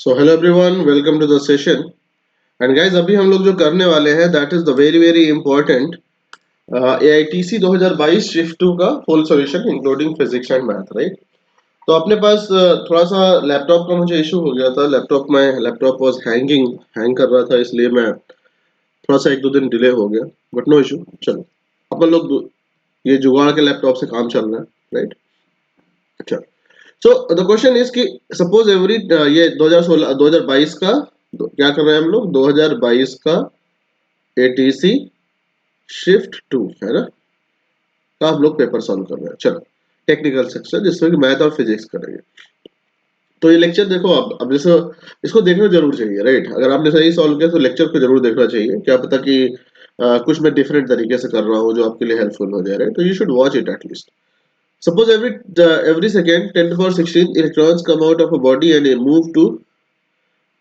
So hello everyone, welcome to the session. And guys, अभी हम लोग जो करने वाले हैं that is the very very important AITC 2022 shift 2 का full solution including physics and math, right. तो अपने पास थोड़ा सा लैपटॉप का मुझे इशू हो गया था। लैपटॉप वाज हैंग कर रहा था, इसलिए मैं थोड़ा सा एक दो दिन डिले हो गया, बट नो इशू। चलो, अपन लोग ये जुगाड़ के लैपटॉप से काम चल रहा है, राइट। अच्छा, सो द क्वेश्चन इज कि सपोज एवरी ये 2016 2022 का क्या कर रहे हैं हम लोग, 2022 का ATC शिफ्ट 2 है ना, का हम लोग पेपर सॉल्व कर रहे हैं। चलो, टेक्निकल सेक्शन जिसमें कि मैथ और फिजिक्स करेंगे। तो ये लेक्चर देखो, अब जैसे इसको देखना जरूर चाहिए, राइट। अगर आपने सही सॉल्व किया तो लेक्चर को जरूर देखना चाहिए। क्या पता कि कुछ मैं डिफरेंट तरीके से कर रहा हूँ जो आपके लिए हेल्पफुल हो जाए, राइट। तो you should watch it at least. Suppose every second 10 to the power 16 electrons come out of a body and they move to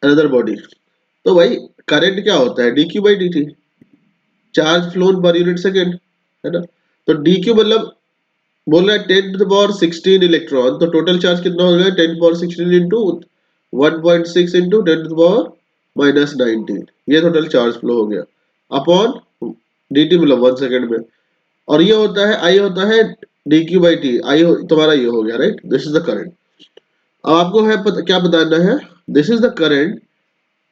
another body. तो भाई करंट क्या होता है, dq by dt, charge phloem per unit second, है ना। तो dq मतलब बोल रहा है 10 to the power 16 इलेक्ट्रॉन, तो टोटल चार्ज कितना हो गया, 10 to the power 16 into 1.6 into 10 to the power minus 19, ये टोटल चार्ज फ्लो हो गया अपॉन dt, मतलब 1 सेकेंड में। और ये होता है, आई होता है dq by t, तुम्हारा ये हो गया, right. This is the current. अब आपको है क्या बताना है, this is the current,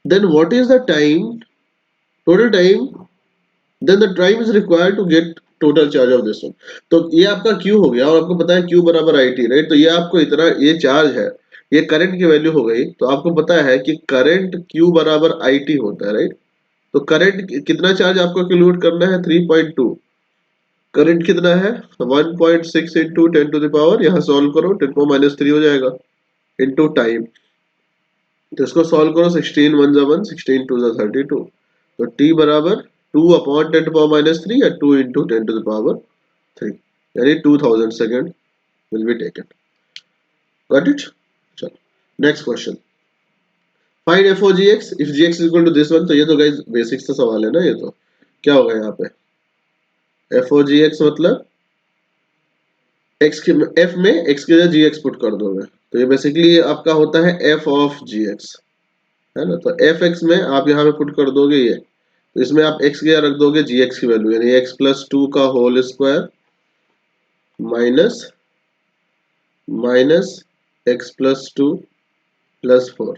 then what is the time, total time, then the time is required to get total charge of this one. तो ये आपका Q हो गया, और आपको पता है Q बराबर IT, राइट। तो ये आपको इतना, ये चार्ज है, ये करंट की वैल्यू हो गई। तो आपको पता है कि करंट Q बराबर IT होता है, राइट। तो करंट कितना चार्ज आपको कैलकुलेट करना है, 3.2। करंट कितना है, 1.6 इंटू 10 टू द पावर, यहाँ सॉल्व करो, 10 पावर माइनस 3 हो जाएगा, इंटू टाइम। तो इसको सॉल्व करो, 16 1 जा 1, 16 2 जा 32। तो t बराबर 2 अपॉन 10 टू पावर माइनस 3 या 2 इंटू 10 टू द पावर 3, यानी 2000 second will be taken. Got it. चलो, next question, find f of gx if gx is equal to this one। तो ये तो गाइस बेसिक्स का सवाल है ना। ये तो क्या होगा यहाँ पे, f of gx मतलब x के f में x के जगह gx पुट कर दोगे, तो ये बेसिकली आपका होता है f of gx, है ना। तो fx में आप यहाँ पे पुट कर दोगे ये, तो इसमें आप x की रख दोगे gx की वैल्यू, यानी x प्लस 2 का whole square minus minus x plus 2 plus 4,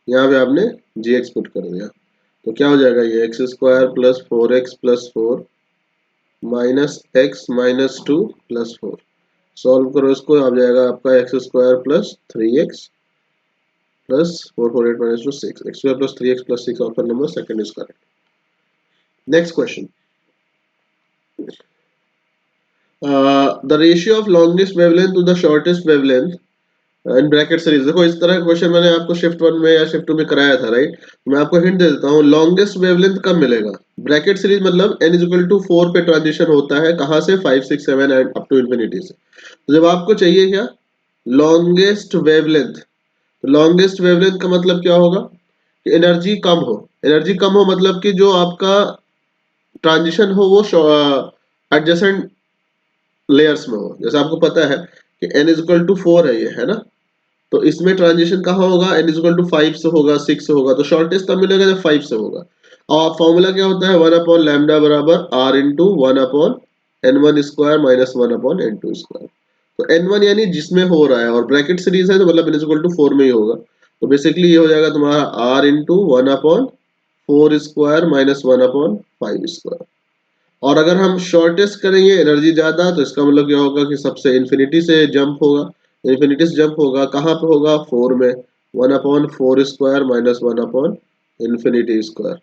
यहाँ पे आपने gx पुट कर दिया। तो क्या हो जाएगा, ये x square plus 4x plus 4 minus x minus 2 plus 4। Solve करो इसको, आ जाएगा आपका x square plus 3x plus 4 4 8 minus 2 6, x square plus 3x plus 6 option number second is correct. Next question, the ratio of longest wavelength to the shortest wavelength in Brackett series. देखो, इस तरह का question मैंने आपको shift 1 में या shift 2 में कराया था, राइट। मैं आपको हिंट दे देता हूँ, लॉन्गेस्ट वेवलेंथ कब मिलेगा। ब्रैकेट सीरीज मतलब n इज इक्वल टू 4 पे ट्रांजिशन होता है, कहां से, 5 6 7 एंड अप टू इंफिनिटी से। तो जब आपको चाहिए क्या, लॉन्गेस्ट वेवलेंथ, तो लॉन्गेस्ट वेवलेंथ का मतलब क्या होगा कि एनर्जी कम हो। एनर्जी कम हो मतलब कि जो आपका ट्रांजिशन हो वो एडजेसेंट लेयर्स में हो। जैसे आपको पता है कि n इज इक्वल टू 4 है, ये है ना। तो इसमें ट्रांजिशन कहाँ होगा, n इज इक्वल टू 5 से होगा, 6 से होगा। तो शॉर्टेस्ट तब मिलेगा जब 5 से होगा। और फॉर्मूला क्या होता है, 1 अपॉन लैम्डा बराबर r into 1 upon n1 square minus 1 upon n2 square. तो n1 यानी जिसमें हो रहा है, और ब्रैकेट सीरीज है तो मतलब n इज इक्वल टू 4 में ही होगा। तो बेसिकली ये हो जाएगा तुम्हारा r into 1 upon 4 square minus 1 upon 5 square. और अगर हम शॉर्टेस्ट करेंगे एनर्जी ज्यादा, तो इसका मतलब क्या होगा कि सबसे इन्फिनिटी से जंप होगा, इन्फिनिटी से जंप होगा, कहाँ पे होगा, 4 में, 1 upon 4 square minus 1 upon infinity square.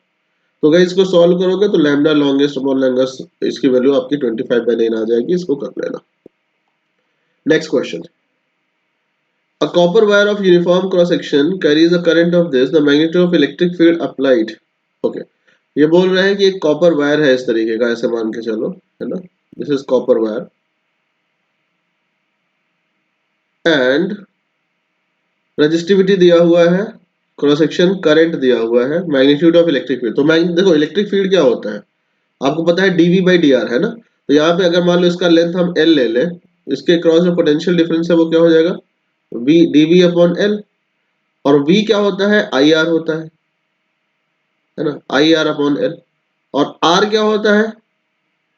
तो गाइस इसको सॉल्व करोगे तो लैम्डा लॉन्गेस्ट अपॉन लॉन्गेस्ट, इसकी वैल्यू आपकी 25/9 आ जाएगी। इसको कर लेना। Next question, a copper wire of uniform cross section carries a current of this, the magnitude of electric field applied। okay, ये बोल रहे हैं कि एक कॉपर वायर है इस तरीके का, ऐसे मान के चलो, है ना। This is copper wire and resistivity दिया हुआ है, क्रॉस सेक्शन करंट दिया हुआ है, मैग्नीट्यूड ऑफ इलेक्ट्रिक फील्ड। तो देखो इलेक्ट्रिक फील्ड क्या होता है, आपको पता है dv बाई डी आर, है ना। तो यहाँ पे अगर मान लो इसका लेंथ हम l ले लें, इसके क्रॉस में पोटेंशियल डिफरेंस है वो क्या हो जाएगा, v dv अपॉन l। और V क्या होता है, IR होता है ना, IR अपॉन L। और R क्या होता है,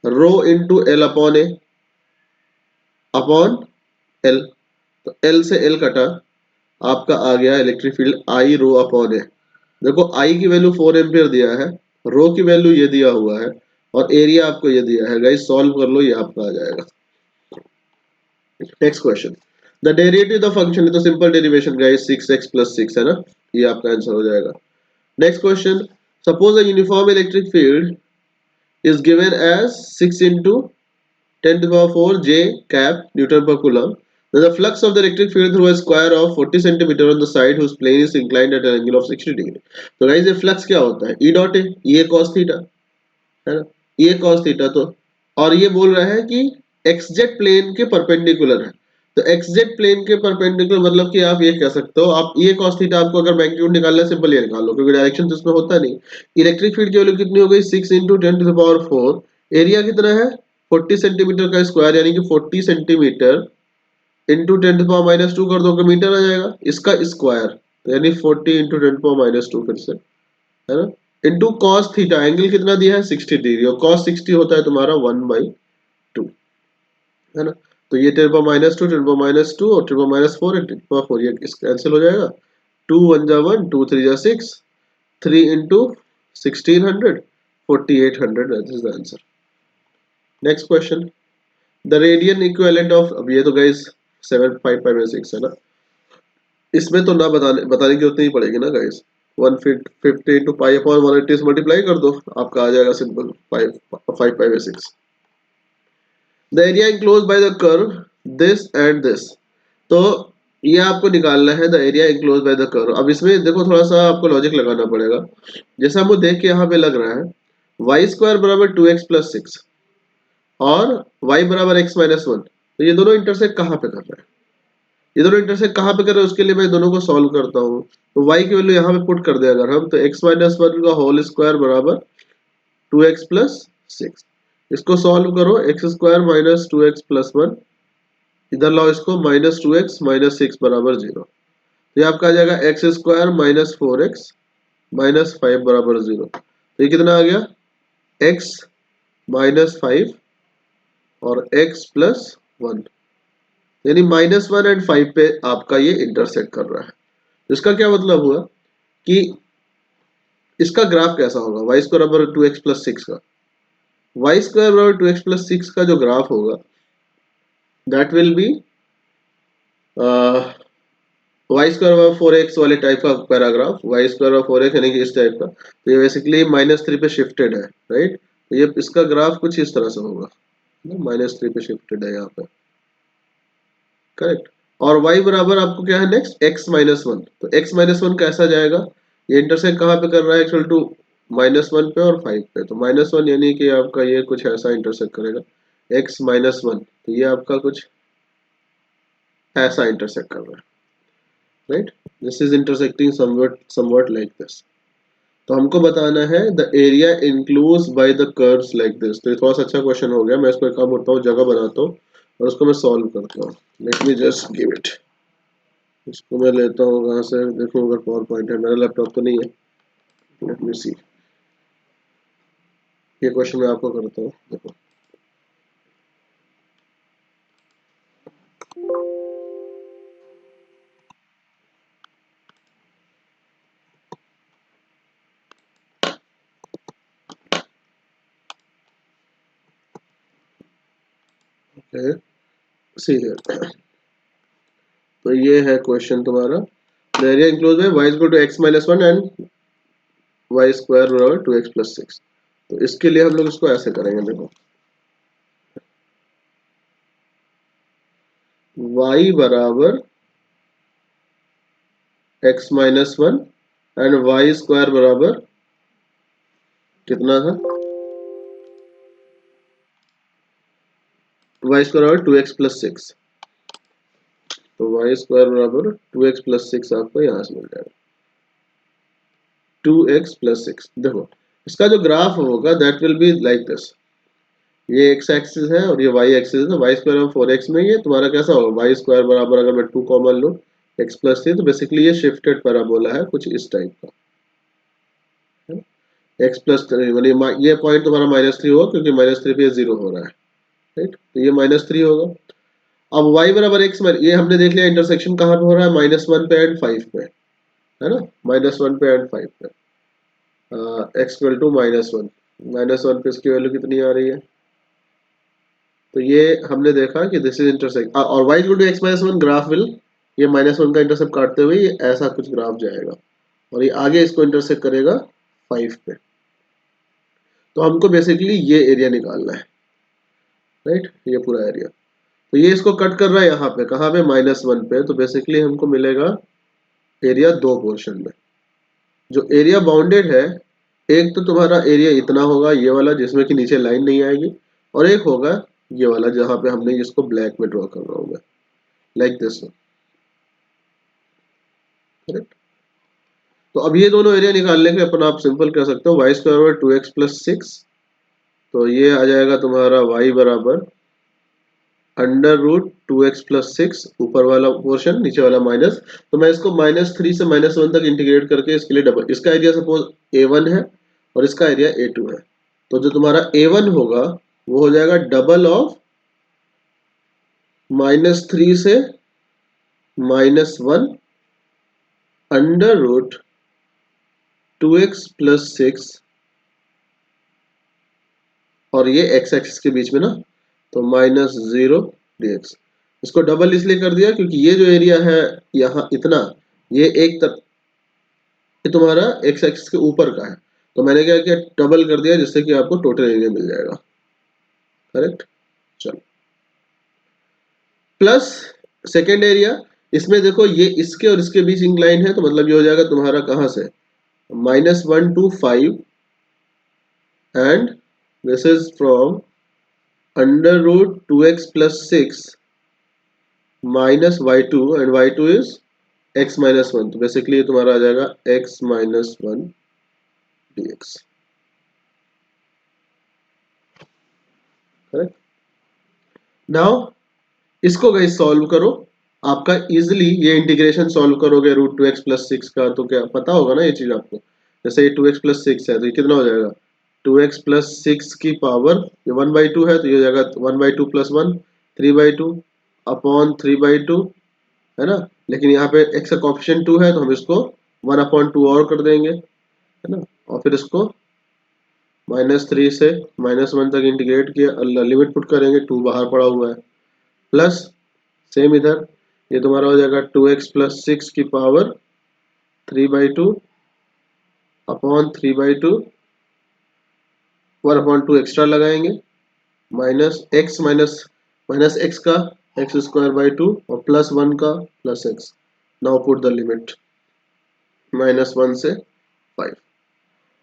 rho into L upon A upon L। तो L से L कटा, आपका आ गया electric field I rho upon A। देखो I की वैल्यू 4 एम्पियर दिया है, रो की वैल्यू ये दिया हुआ है, और एरिया आपको ये दिया है। गाइस सॉल्व कर लो, ये आपका आ जाएगा। Next question, the derivative the function, है तो simple derivation guys 6x plus 6 है ना, ये आपका आंसर हो जाएगा। Next question, suppose a uniform electric field is given as 6 into 10 to the power 4 J cap Newton per Coulomb. Then the flux of the electric field through a square of 40 centimeter on the side whose plane is inclined at an angle of 60 degree. तो guys ये flux क्या होता है, E dot है, ये cos theta है ना, ये cos थीटा। तो और ये बोल रहा है कि xz प्लेन के परपेंडिकुलर है। तो xz प्लेन के परपेंडिकुलर मतलब कि आप ये कह सकते हो, आप ये cos थीटा आपको अगर मैग्नीट्यूड निकालना है सिंपल ये निकाल लो, क्योंकि डायरेक्शन तो इसमें होता नहीं। इलेक्ट्रिक फील्ड की वैल्यू कितनी हो गई, 6 into 10 to the power 4, area कितना है 40 सेंटीमीटर का स्क्वायर, यानी कि 40 centimetre into 10 to the power minus 2 कर दो तो मीटर आ जाएगा इसका स्क्वायर, यानी 40 into 10 to the power minus 2 फिर से, है ना, इंटू कॉस थीटा, एंगल कितना दिया है 60 डिग्री, और कॉस 60 होता है तुम्हारा 1/2, है ना। तो ये 10 पावर माइनस 2, 10 पावर माइनस 2 और 10 पावर माइनस 4 है 10 पावर 4, ये कैंसिल हो जाएगा। 2 1 जा 1, 2 3 जा 6, 3 into 1600, 4800, that is the answer. Next question, the radian equivalent of, अब ये तो गाइस 755/6 है ना, इसमें तो ना बताने की जरूरत नहीं पड़ेगी ना गाइस। 150 इंटू पाई अपॉन 180 से मल्टीप्लाई कर दो, आपका आ जाएगा simple 5/6। The area enclose by the curve this and this, तो ये आपको निकालना है the area enclose by the curve. अब इसमें देखो थोड़ा सा आपको लॉजिक लगाना पड़ेगा, जैसे हमको देख के यहाँ पे लग रहा है वाई स्क्वायर बराबर 2x प्लस 6 और y बराबर x माइनस 1, तो ये दोनों इंटरसेक्ट कहाँ पे कर रहे हैं, ये दोनों इंटरसेक्ट कहाँ पे कर रहे हैं, उसके लिए मैं दोनों को सॉल्व करता हूँ। तो y की वैल्यू यहाँ पे पुट कर दे अगर हम, तो x माइनस 1 का होल स्क्वायर बराबर 2x प्लस 6, इसको सॉल्व करो, x square minus 2x plus 1, इधर लाओ इसको, माइनस 2x माइनस 6 बराबर 0। तो ये आपका आ जाएगा x square minus 4x minus 5 बराबर 0। तो ये कितना आ गया, x माइनस 5 और x प्लस 1, यानी माइनस 1 एंड 5 पे आपका ये इंटरसेक्ट कर रहा है। इसका क्या मतलब हुआ कि इसका ग्राफ कैसा होगा, वाई स्क्वायर बराबर 2x प्लस 6 का, वाई स्क्वायर बराबर 2x प्लस 6 का जो ग्राफ होगा that will be y square बराबर 4x वाले टाइप का पैराग्राफ, वाई स्क्वायर बराबर 4x यानी कि इस टाइप का। तो ये बेसिकली -3 पे शिफ्टेड है, राइट। तो ये इसका ग्राफ कुछ इस तरह से होगा, -3 पे शिफ्टेड है यहाँ पे, करेक्ट। और y बराबर आपको क्या है नेक्स्ट, x माइनस 1, तो x माइनस 1 कैसा जाएगा, ये इंटरसेक्ट कहाँ पे कर रहा है, इक्वल टू -1 पे और 5 पे, तो -1 यानी कि आपका ये कुछ ऐसा इंटरसेक्ट करेगा, x माइनस 1, तो ये आपका कुछ ऐसा इंटरसेक्ट कर रहा है, right. This is intersecting somewhat like this. तो हमको बताना है the area includes by the curves like this. तो ये थोड़ा सा अच्छा क्वेश्चन हो गया, मैं इसको एक काम करता हूँ, जगह बनाता हूँ और उसको मैं सॉल्व करता हूँ। Let me just give it, इसको मैं लेता हूँ कहाँ से, देखो अगर पावर पॉइंट है, मेरा लैपटॉप तो नहीं है, लेट मी सी। ये क्वेश्चन मैं आपको करता हूँ, देखो सी है। तो ये है क्वेश्चन तुम्हारा, the area enclose by y equal to x minus 1 and y square बराबर 2x प्लस 6। तो इसके लिए हम लोग इसको ऐसे करेंगे, देखो y बराबर x minus 1 and y square बराबर कितना था, y स्क्वायर बराबर 2x प्लस 6, तो y स्क्वायर बराबर 2x प्लस 6 आपको यहाँ से मिल जाएगा, 2x प्लस 6। देखो इसका जो ग्राफ होगा that will be like this, ये x एक्सिस है और ये y एक्सिस है, तो y स्क्वायर और 4x में ये तुम्हारा कैसा होगा, y स्क्वायर बराबर अगर मैं 2 कॉमन लूँ x+3, तो बेसिकली ये शिफ्टेड पैराबोला है कुछ इस टाइप का, x+3 मतलब ये पॉइंट तुम्हारा -3 होगा क्योंकि -3 पे 0 हो रहा है, राइट, तो ये -3 होगा। अब y बराबर x में ये हमने देख लिया इंटरसेक्शन कहाँ पे हो रहा है, -1 पे एंड 5 पे, है ना, -1 पे एंड 5 पे, x इक्वल टू -1, -1 पे इसकी वैल्यू कितनी आ रही है, तो ये हमने देखा कि दिस इज इंटरसेक्ट और y equal to x-1 graph will, ये -1 का इंटरसेप्ट काटते हुए ये ऐसा कुछ ग्राफ जाएगा और ये आगे इसको इंटरसेक्ट करेगा 5 पे, तो हमको बेसिकली ये एरिया निकालना है, राइट, ये पूरा एरिया, तो ये इसको कट कर रहा है यहाँ पे, कहाँ पे, -1 पे, तो बेसिकली हमको मिलेगा एरिया दो पोर्शन में। जो एरिया बाउंडेड है, एक तो तुम्हारा एरिया इतना होगा ये वाला जिसमें कि नीचे लाइन नहीं आएगी, और एक होगा ये वाला जहाँ पे हमने इसको ब्लैक में ड्रॉ कर रहा होगा, लाइक दिस, करेक्ट। तो अब ये दोनों एरिया निकालने के अपन आप सिंपल कह सकते हो y² 2x + 6, तो ये आ जाएगा तुम्हारा y बराबर √2x + 6, ऊपर वाला पोर्शन नीचे वाला माइनस, तो मैं इसको -3 से -1 तक इंटीग्रेट करके इसके लिए डबल, इसका एरिया सपोज a1 है और इसका एरिया a2 है, तो जो तुम्हारा a1 होगा वो हो जाएगा डबल ऑफ -3 से -1 √2x + 6, और ये x एक्सिस के बीच में ना, तो -0 dx, इसको डबल इसलिए कर दिया क्योंकि ये जो एरिया है यहाँ इतना, ये एक तक ये तुम्हारा x एक्सिस के ऊपर का है, तो मैंने क्या किया, डबल कर दिया जिससे कि आपको टोटल एरिया मिल जाएगा, करेक्ट। चलो, प्लस सेकेंड एरिया, इसमें देखो ये इसके और इसके बीच इंक्लाइन है, तो मतलब ये हो जाएगा तुम्हारा कहाँ से, -1 to 5 and this is from √2x + 6 -y2 and y2 is x-1, तो बेसिकली ये तुम्हारा आ जाएगा x-1 dx, करेक्ट। नाउ इसको गाइस सॉल्व करो, आपका इजिली ये इंटीग्रेशन सॉल्व करोगे √2x + 6 का, तो क्या पता होगा ना ये चीज आपको, जैसे ये 2x + 6 है तो ये कितना हो जाएगा, 2x + 6 की पावर, ये 1/2 है तो ये हो जाएगा 1/2 + 1 3/2 अपॉन 3/2, है ना, लेकिन यहाँ पे x का कोएफिशिएंट 2 है तो हम इसको 1/2 और कर देंगे, है ना, और फिर इसको -3 से -1 तक इंटीग्रेट किया, लिमिट पुट करेंगे, 2 बाहर पड़ा हुआ है, प्लस सेम इधर ये तुम्हारा हो जाएगा 2x + 6 की पावर 3/2 अपॉन 3/2, 1/2 एक्स्ट्रा लगाएंगे, माइनस एक्स का x² 2 और +1 का +x, now put the limit -1 से 5,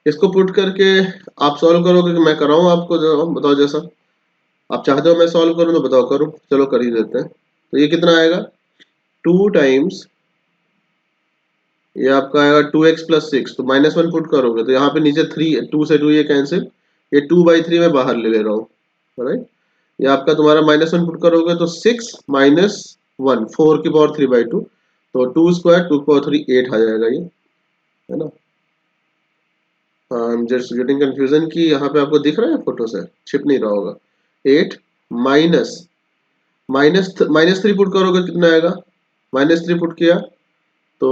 इसको पुट करके आप सॉल्व करोगे कि मैं कराऊं आपको, बताओ जैसा आप चाहते हो मैं सॉल्व करूं तो बताओ, करूं, चलो कर ही देते हैं, तो ये कितना आएगा, 2 टाइम्स ये आपका आएगा 2x + 6, तो -1 पुट करोगे तो यहाँ पे नीचे 3, 2 से 2 ये कैंसिल, ये 2/3 में बाहर ले रहा हूँ, राइट, ये आपका तुम्हारा -1 पुट करोगे तो 6 - 1 4 की पावर 3/2, तो 2² 2 की पावर 3 8 आ जाएगा ये, है ना। आई एम जस्ट गेटिंग कंफ्यूजन कि यहाँ पे आपको दिख रहा है फोटो से छिप नहीं रहा होगा, 8 माइनस -3 पुट करोगे कितना आएगा, -3 पुट किया तो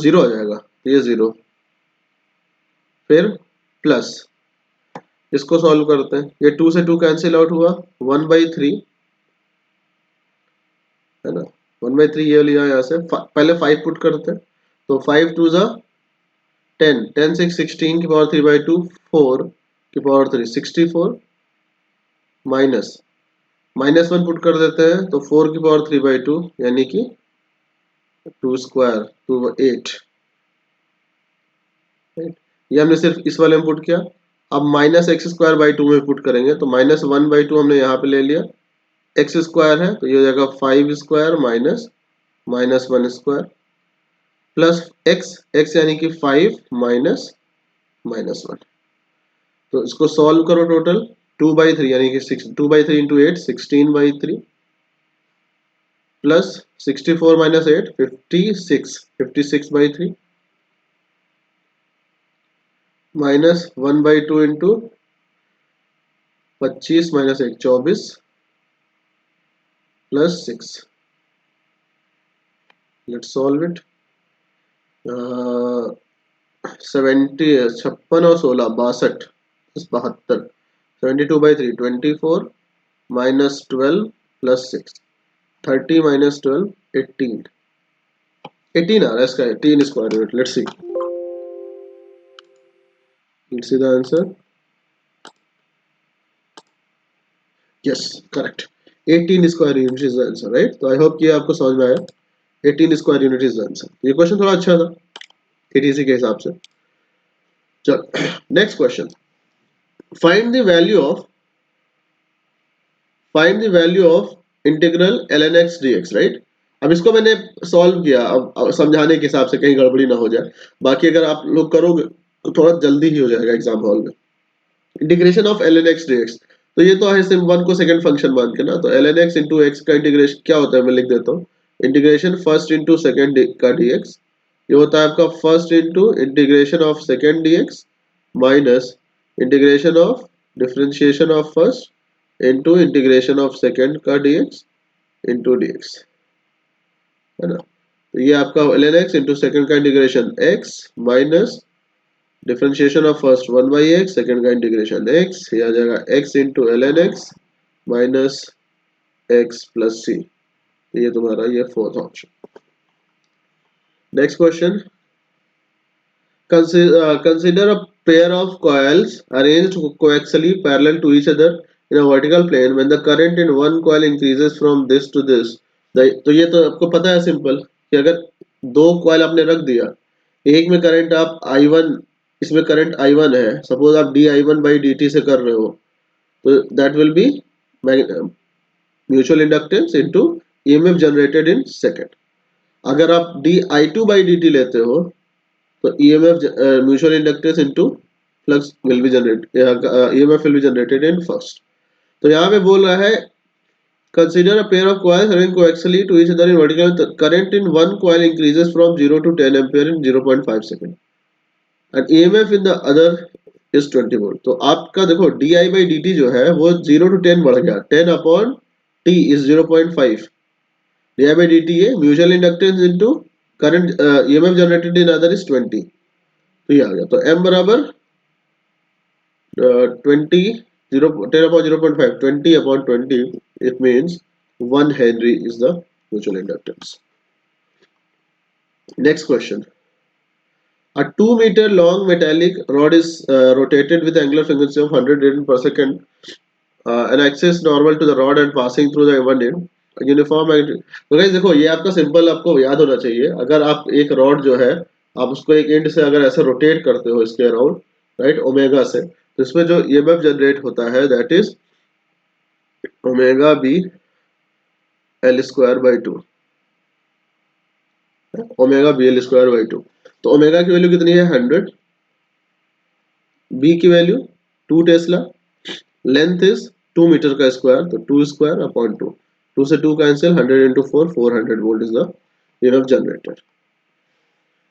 0 आ जाएगा, तो ये 0, फिर प्लस, इसको सॉल्व करते हैं, ये 2 से 2 कैंसिल आउट हुआ, 1/3, है ना, 1/3 ये लिया यहाँ से, पहले 5 पुट करते हैं, तो 5 2 जा 10, 10 6 16 की पावर 3/2, 4 की पावर 3 64, माइनस -1 पुट कर देते हैं तो 4 की पावर 3/2 यानी कि 2² 2 8, ये हमने सिर्फ इस वाले में पुट किया, अब -x² 2 में पुट करेंगे तो -1/2 हमने यहाँ पे ले लिया, x² है तो ये हो जाएगा 5² माइनस -1² प्लस x यानी कि 5 माइनस -1, तो इसको सॉल्व करो, टोटल 2/3 यानी कि 2/3 × 8 16/3 plus 64 minus 8 56 by 3 minus 1 by 2 into 25 minus 1 24 plus 6. Let's solve it. 70 56 और 16 62 72 72 by 3 24 minus 12 plus 6 30 minus 12 18 18 आ रहा है इसका 18 square unit. Let's see the answer. Yes, correct. 18 square unit is the answer, right? तो I hope कि आपको समझ में आया. 18 square unit is the answer. ये क्वेश्चन थोड़ा अच्छा था KTC के हिसाब से. चल next question. Find the value of integral ln x dx, right. अब इसको मैंने सॉल्व किया, अब समझाने के हिसाब से कहीं गड़बड़ी ना हो जाए. बाकी अगर आप लोग करोगे तो थोड़ा जल्दी ही हो जाएगा एग्जाम हॉल में. Integration of ln x dx, तो ये तो है सिम 1 को सेकंड फंक्शन मान के ना. तो ln x इंटू एक्स का इंटीग्रेशन क्या होता है, मैं लिख देता हूँ. इंटीग्रेशन फर्स्ट इंटू सेकेंड का dx, ये होता है आपका first into integration of second dx minus integration of differentiation of first into integration of second का dx इंटू dx, है ना. तो ये आपका ln x इंटू सेकेंड का integration x minus differentiation of first 1 by x, second का integration x, ये आ जाएगा x into ln x minus x plus c. ये तुम्हारा ये fourth option. Next question. Consider a pair of coils arranged coaxially parallel to each other in a vertical plane when the current in one coil increases from this to this. तो ये तो आपको पता है simple कि अगर दो coil आपने रख दिया, एक में करंट आप I1, इसमें करंट I1 है, सपोज आप di1 by dt से कर रहे हो, तो that will be mutual inductance into EMF generated in second. अगर आप di2 by dt लेते हो तो EMF mutual inductance into flux will be generated, EMF will be generated in first. तो यहाँ पे बोल रहा है consider a pair of coils running coaxially to each other in vertical. Current in one coil increases from 0 to 10 ampere in 0.5 second and EMF in the other is 20 volt. तो आपका देखो di by dt जो है वो 0 to 10 बढ़ गया, 10 upon t is 0.5. di by dt है mutual inductance into current EMF generated in other is 20. तो ये आ गया. तो m बराबर 20 10 upon 0.5 20 upon 20, it means 1 Henry is the mutual inductance. Next question. A 2-meter long metallic rod is rotated with angular frequency of 100 radians per second. An axis normal to the rod and passing through the one end. Uniform. तो guys देखो ये आपका simple आपको याद होना चाहिए. अगर आप एक रॉड जो है आप उसको एक एंड से अगर ऐसे रोटेट करते हो इसके अराउंड, राइट, ओमेगा से, तो इसमें जो EMF जनरेट होता है that is omega B L square by 2. Omega B L square by 2. तो ओमेगा की वैल्यू कितनी है 100, बी की value 2 tesla, length is 2 metre का स्क्वायर, तो 2 स्क्वायर अपॉन 2, 2 से 2 cancel, 100 into 4 400 volt is the EMF generated.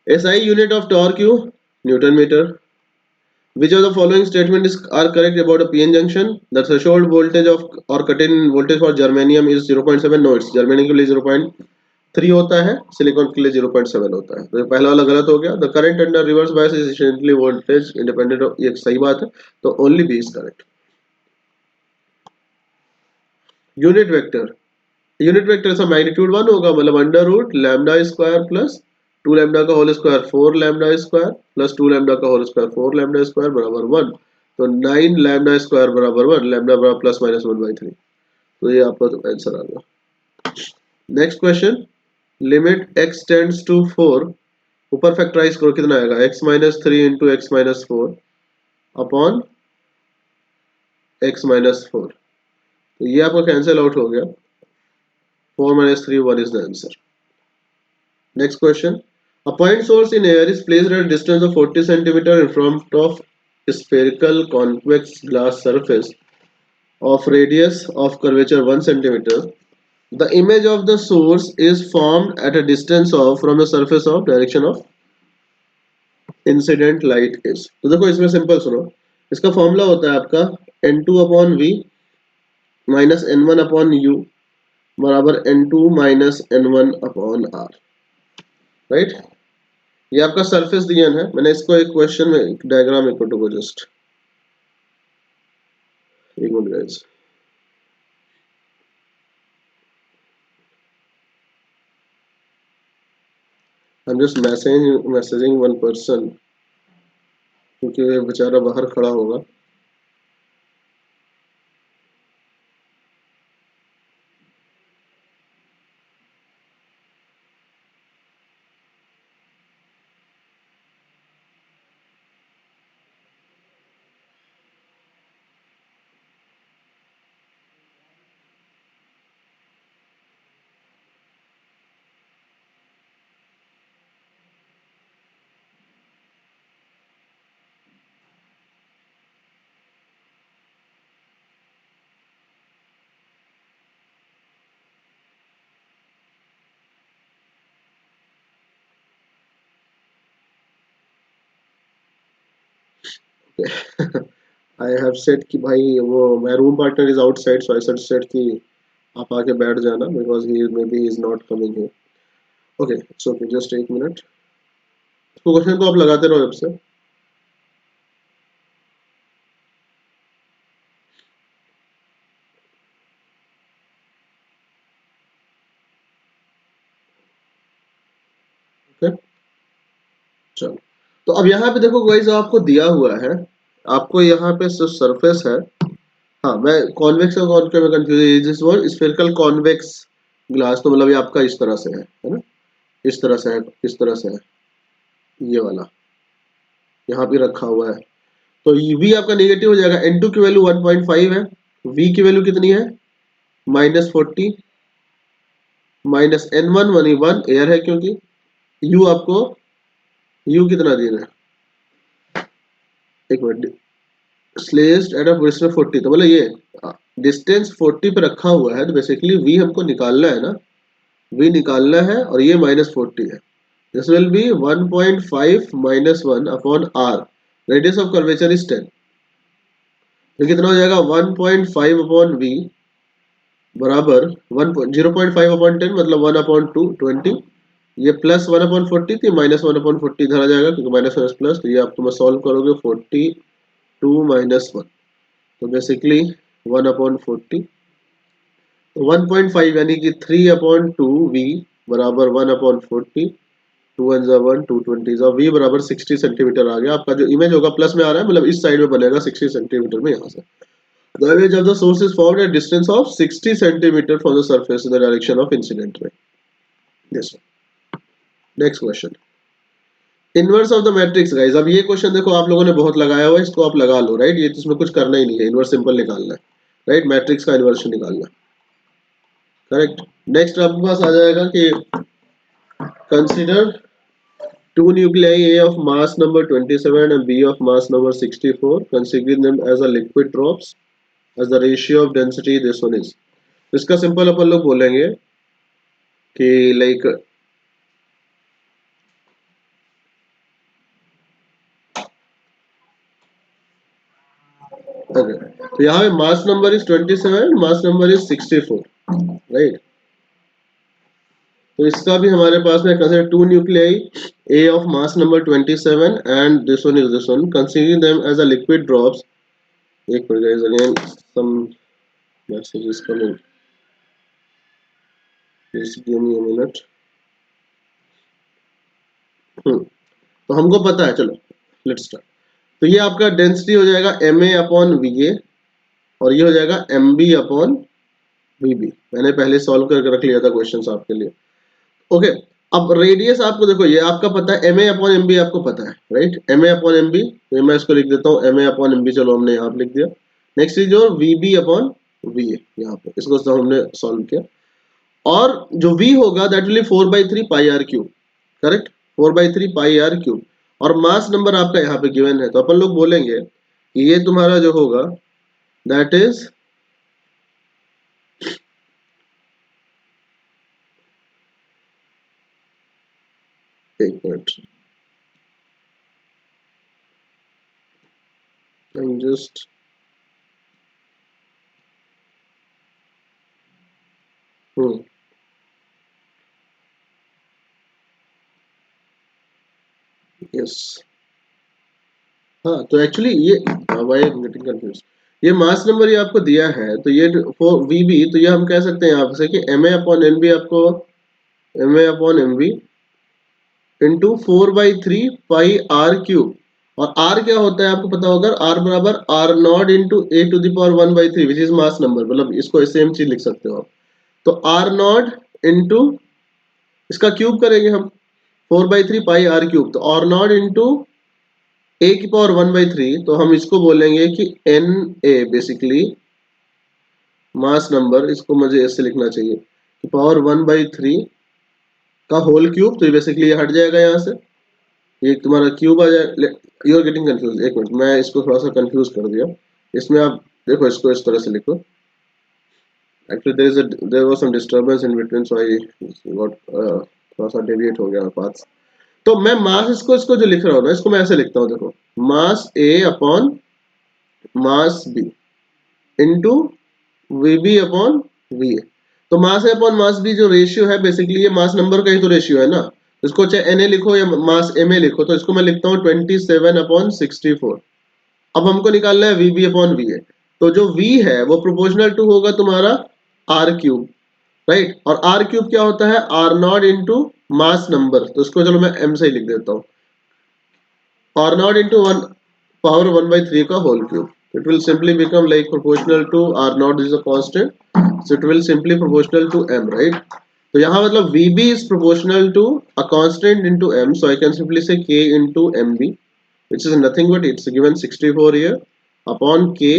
SI unit of torque you Newton meter. Which of the following statement are correct about a PN junction? The threshold voltage of or cut-in voltage for germanium is 0.7. No, it's germanium के लिए 0.3 होता है, silicon के लिए 0.7 होता है. तो पहला वाला गलत हो गया. The current under reverse bias is essentially voltage independent of, ये सही बात है, तो only B is correct. Unit vector ऐसा मैग्नीट्यूड 1 होगा, मतलब under root lambda square plus 2 lambda का whole square 4 lambda square plus 2 lambda का होल स्क्वायर 4 लैम्डा स्क्वायर बराबर 1. तो 9 लैम्डा स्क्वायर बराबर 1, लैम्डा बराबर प्लस माइनस 1/3. तो ये आपका तो आंसर आ गया. Next question. Limit x tends to 4, ऊपर फैक्टराइज करो कितना आएगा, x minus 3 into x minus 4 upon x minus 4. तो ये आपका कैंसिल आउट हो गया. 4 minus 3 1 is the answer. Next question. A point source in air is placed at a distance of 40 cm in front of a spherical convex glass surface of radius of curvature 1 cm. The image of the source is formed at a distance of from the surface of direction of incident light is. तो देखो इसमें simple सुनो, इसका formula होता है आपका n2 upon v minus n1 upon u बराबर n2 minus n1 upon r, right. ये आपका सरफेस दिया है, मैंने इसको एक क्वेश्चन में डायग्राम एक फोटो को जस्ट एक minute guys, I am just messaging one person क्योंकि ये बेचारा बाहर खड़ा होगा। आई हैव सेड कि भाई वो my room partner is outside, so I said कि आप आके बैठ जाना because he may be is not coming here. Okay it's okay, just एक मिनट, तो क्वेश्चन को आप लगाते रहो जब से। ओके चलो, तो अब यहाँ पे देखो गाइस आपको दिया हुआ है, आपको यहाँ पे सरफेस है। हाँ मैं कॉन्वेक्स और कॉनकेव में confuse, this one spherical convex glass, तो मतलब ये आपका इस तरह से है ना, इस तरह से है, इस तरह से है, ये वाला यहाँ पे रखा हुआ है। तो v आपका नेगेटिव हो जाएगा, n2 की वैल्यू 1.5 है, v की वैल्यू कितनी है -40, माइनस n1 1 एयर है क्योंकि u आपको u कितना देना है, एक minute, slashed at a distance 40, तो मतलब ये डिस्टेंस 40 पे रखा हुआ है, तो बेसिकली v हमको निकालना है ना, v निकालना है और ये -40 है। This will be 1.5 -1 upon r, radius of curvature is 10, तो कितना हो जाएगा 1.5 अपॉन v बराबर 0.5 अपॉन 10 मतलब 1 अपॉन 2 20, ये प्लस 1 अपॉन 40 थी, माइनस 1 अपॉन 40 इधर आ जाएगा क्योंकि माइनस माइनस प्लस, तो ये आप तुम सॉल्व करोगे 42 माइनस 1, तो बेसिकली 1 अपॉन 40, तो 1.5 यानी कि 3 अपॉन 2 v बराबर 1 अपॉन 40, 2 1 जा 1 2 20 जा v बराबर 60 सेंटीमीटर आ गया। आपका जो इमेज होगा प्लस में आ रहा है, मतलब इस साइड में बनेगा 60 सेंटीमीटर में यहाँ से। The image of the source is formed at a distance of 60 centimeter from the surface in the direction of incident ray. Yes sir. Next question. Inverse of the matrix guys, अब ये question देखो आप लोगों ने बहुत लगाया हुआ है, इसको आप लगा लो, राइट। ये तो इसमें कुछ करना ही नहीं है, इनवर्स सिंपल निकालना है, राइट, मैट्रिक्स का इन्वर्स निकालना है, करेक्ट। नेक्स्ट आपके पास आ जाएगा कि consider two nuclei A of mass number 27 and B of mass number 64, considering them as a liquid drops as the ratio of density this one is। इसका simple अपन लोग बोलेंगे कि लाइक ओके, तो यहाँ पे mass number is 27, mass number is 64, right. तो इसका भी हमारे पास में consider two nuclei A of mass number 27 and this one is this one, considering them as a liquid drops। एक minute guys, again some messages coming, please give me a minute। तो हमको पता है, चलो लेट्स स्टार्ट। तो ये आपका density हो जाएगा ma अपॉन va और ये हो जाएगा mb अपॉन vb, मैंने पहले सॉल्व करके रख लिया था क्वेश्चन आपके लिए। ओके, अब रेडियस आपको देखो, ये आपका पता है ma अपॉन mb आपको पता है, राइट, ma अपॉन mb, तो मैं इसको लिख देता हूँ ma अपॉन mb, चलो हमने यहाँ पे लिख दिया। Next is your vb upon va, यहाँ पे इसको तो हमने सॉल्व किया, और जो v होगा that will be 4/3 pi are cube, correct, 4/3 pi are cube, और मास नंबर आपका यहाँ पे गिवन है, तो अपन लोग बोलेंगे कि ये तुम्हारा जो होगा दैट इज एक मिनट, जस्ट यस। हाँ तो एक्चुअली ये वाई एम गेटिंग कंफ्यूज, ये मास नंबर ये आपको दिया है, तो ये फॉर वी बी, तो ये हम कह सकते हैं यहाँ से कि M A upon N B, आपको M A upon M B into 4/3 pi are cube. और आर क्या होता है आपको पता होगा, आर बराबर R naught into A to the power 1/3 which is mass number, मतलब इसको सेम चीज लिख सकते हो आप। तो आर नॉट इंटू इसका क्यूब करेंगे हम 4/3 पाई आर क्यूब, तो आर नॉट इंटू ए की पावर 1/3, तो हम इसको बोलेंगे कि N A basically mass number, इसको मुझे ऐसे लिखना चाहिए कि पावर 1/3 का होल क्यूब, तो ये बेसिकली ये हट जाएगा यहाँ से, ये तुम्हारा क्यूब आ जाए। यू आर गेटिंग कंफ्यूज, एक मिनट मैं इसको थोड़ा सा कंफ्यूज कर दिया। इसमें आप देखो, इसको इस तरह से लिखो, actually there was some disturbance in between, so I got थोड़ा सा डेविएट हो गया पाथ। तो मैं मास इसको जो लिख रहा हूँ ना, इसको मैं ऐसे लिखता हूँ, देखो mass A upon mass B into V B upon V A. तो mass A upon mass B जो रेशियो है, बेसिकली ये मास नंबर का ही तो रेशियो है ना, इसको चाहे एन ए लिखो या मास एम ए लिखो, तो इसको मैं लिखता हूँ 27/64। अब हमको निकालना है V B upon V A, तो जो v है वो प्रोपोर्शनल टू होगा तुम्हारा आर क्यूब, राइट। और आर क्यूब क्या होता है, r naught into mass number, तो इसको चलो मैं एम से ही लिख देता हूँ, r naught into one power 1/3 का whole cube. It will simply become like proportional to r naught is a constant, so it will simply proportional to m, right? तो यहाँ मतलब vb is proportional to a constant into m, so I can simply say k into mb, which is nothing but it's given 64 here upon k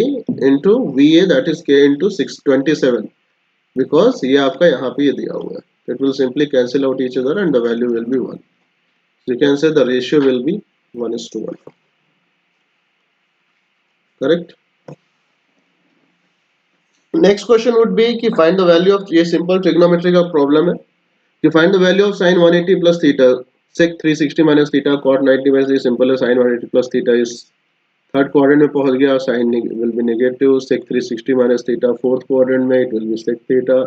into va, that is k into 627, because ये आपका यहाँ पे ये दिया हुआ है, it will simply cancel out each other and the value will be 1. So you can say the ratio will be 1:1. Correct? Next question would be कि find the value of, ये simple trigonometry का problem है कि find the value of sin 180 plus theta sec 360 minus theta cot 90 minus, ये simple है, sin 180 plus theta is third quadrant में पहुंच गया, sin will be negative, sec 360 minus theta fourth quadrant में, it will be sec theta,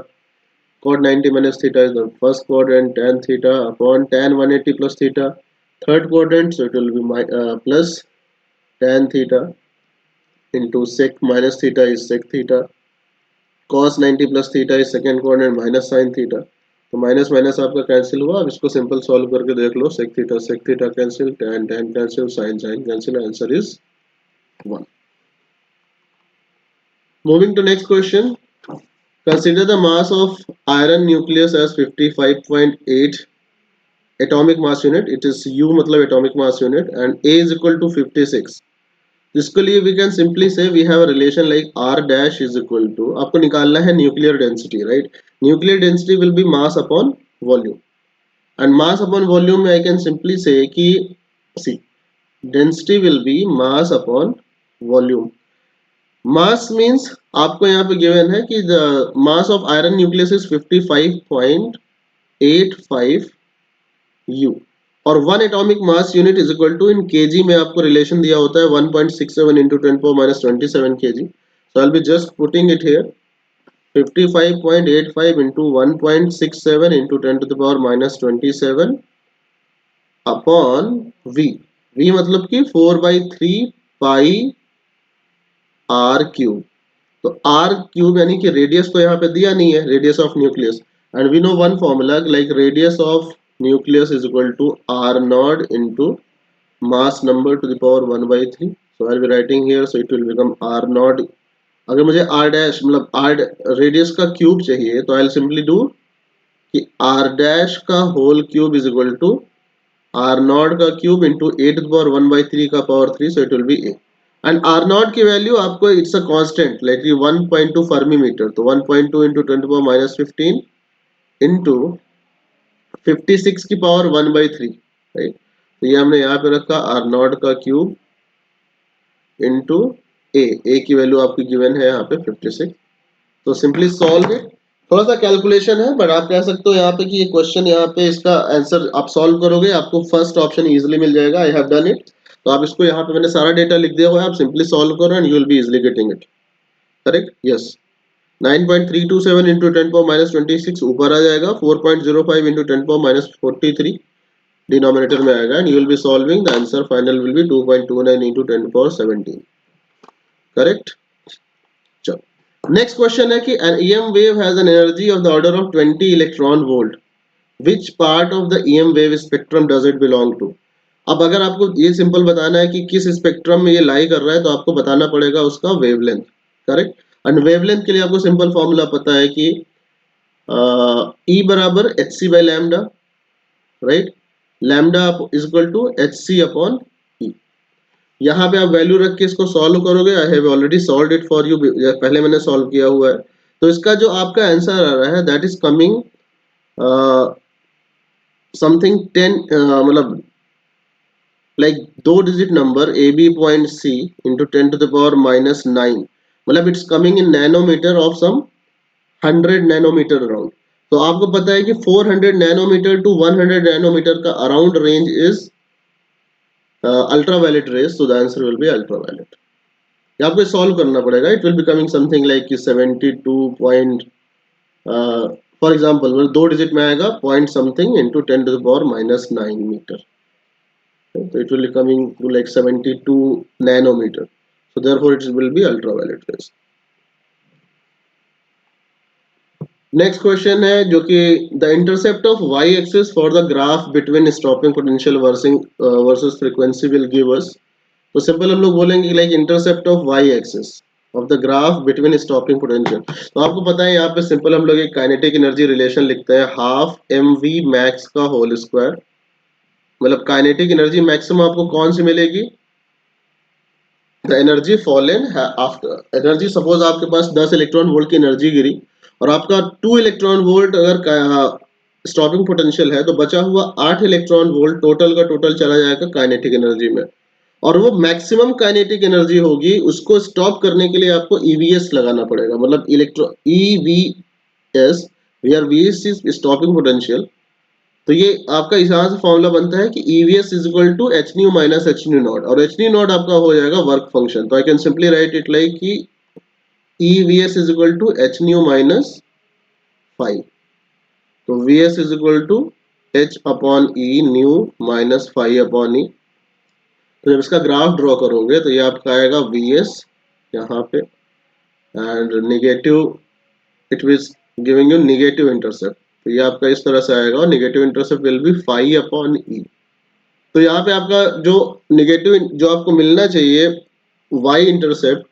cot 90 minus theta is the first quadrant, tan theta upon tan 180 plus theta third quadrant, so it will be plus tan theta into sec minus theta is sec theta, cos 90 plus theta is second quadrant minus sin theta, तो minus minus आपका cancel हुआ। अब इसको simple solve करके देख लो, sec theta cancel, tan cancel, sin cancel, answer is 1. Moving to next question, consider the mass of iron nucleus as 55.8 atomic mass unit, it is U मतलब atomic mass unit, and A is equal to 56. इसके लिए we can simply say we have a relation like R dash is equal to, आपको निकालना है nuclear density, right? Nuclear density will be mass upon volume, and mass upon volume में I can simply say कि see density will be mass upon volume. Mass means आपको यहाँ पे given है कि the mass of iron nucleus is 55.85 U, और 1 atomic mass unit is equal to, in kg में आपको रिलेशन दिया होता है 1.67 into 10⁻⁻27 kg, so I'll be just putting it here 55.85 into 1.67 into 10⁻⁻27 upon v, v मतलब कि 4/3 पाई r क्यूब, तो r cube यानी कि रेडियस तो यहाँ पे दिया नहीं है, radius of nucleus, and we know one formula like radius of nucleus is equal to r naught into mass number to the power 1/3, so I'll be writing here, so it will become r naught. अगर मुझे r dash मतलब r radius का cube चाहिए, तो I'll simply do कि r dash का whole cube is equal to r naught का क्यूब into a to the power 1/3 का power 3, so it will be a, and r naught की वैल्यू आपको it's a constant like 1.2 fermi metre, तो 1.2 into 10⁻⁻15 into 56 की power 1/3, right. तो ये हमने यहाँ पे रखा आर नॉट का क्यूब इंटू ए की वैल्यू आपकी गिवन है यहाँ पे 56, तो सिंपली सॉल्व इट, थोड़ा सा कैलकुलेशन है, बट आप कह सकते हो यहाँ पे कि ये क्वेश्चन यहाँ पे इसका आंसर आप सॉल्व करोगे, आपको फर्स्ट ऑप्शन इजीली मिल जाएगा। I have done it. तो आप इसको यहाँ पे मैंने सारा डेटा लिख दिया हुआ है, आप सिंपली सॉल्व करो and you will be easily getting it. Correct? Yes. 9.327 into 10 power minus 26 ऊपर आ जाएगा, 4.05 इंटू 10 पावर माइनस 43 डिनोमिनेटर में आएगा, and you will be solving the answer final will be 2.29 into 10 power 17। Correct? चलो next question है कि an EM wave has an energy of the order of 20 electron volt. Which part of the EM wave spectrum does it belong to? अब अगर आपको ये simple बताना है कि किस स्पेक्ट्रम में ये लाई कर रहा है, तो आपको बताना पड़ेगा उसका वेवलेंथ। करेक्ट? एंड वेवलेंथ के लिए आपको सिंपल फॉर्मूला पता है कि E बराबर H C by lambda, right? Lambda is equal to H C upon E. यहाँ पे आप वैल्यू रख के इसको सॉल्व करोगे। I have already solve it for you, पहले मैंने सॉल्व किया हुआ है। तो इसका जो आपका आंसर आ रहा है दैट इज कमिंग समथिंग 10 मतलब like 2 digit number A B point C into 10 to the power minus 9, मतलब it's coming in nanometre of some 100 nanometre around. तो आपको पता है कि 400 नैनोमीटर टू 100 नैनोमीटर का around range is ultraviolet rays, so the answer will be ultraviolet. आपको solve करना पड़ेगा। It will be coming something like 72 point, for example 2 digit में आएगा point something into 10 to the power minus 9 metre. So it will be coming to like 72 nanometer. So therefore it will be ultraviolet rays. Next question है जो कि the intercept of y axis for the graph between stopping potential versus frequency will give us. तो simple हम लोग बोलेंगे like intercept of y axis of the graph between stopping potential. तो आपको पता है यहाँ पे सिंपल हम लोग एक काइनेटिक एनर्जी रिलेशन लिखते हैं, हाफ एम वी मैक्स का होल स्क्वायर। मतलब काइनेटिक एनर्जी मैक्सिमम आपको कौन सी मिलेगी? The energy fallen after energy, suppose आपके पास 10 इलेक्ट्रॉन वोल्ट की एनर्जी गिरी और आपका 2 इलेक्ट्रॉन वोल्ट अगर स्टॉपिंग पोटेंशियल है, तो बचा हुआ 8 इलेक्ट्रॉन वोल्ट टोटल का टोटल चला जाएगा काइनेटिक एनर्जी में, और वो मैक्सिमम काइनेटिक एनर्जी होगी। उसको स्टॉप करने के लिए आपको ईवीएस लगाना पड़ेगा, मतलब electron eVs, where Vs is stopping potential. तो ये आपका इस यहाँ से फॉर्मूला बनता है कि EVS is equal to H nu minus H nu naught, और एच न्यू नॉट आपका हो जाएगा वर्क फंक्शन। तो I can simply write it like कि EVS is equal to H nu minus 5। तो VS is equal to H upon E nu minus 5 upon E. तो जब इसका ग्राफ ड्रॉ करोगे तो ये आपका आएगा VS यहाँ पे, and negative, it was giving you negative intercept. तो ये आपका इस तरह से आएगा, और negative intercept will be 5 upon E. तो यहाँ पे आपका जो निगेटिव जो आपको मिलना चाहिए y intercept,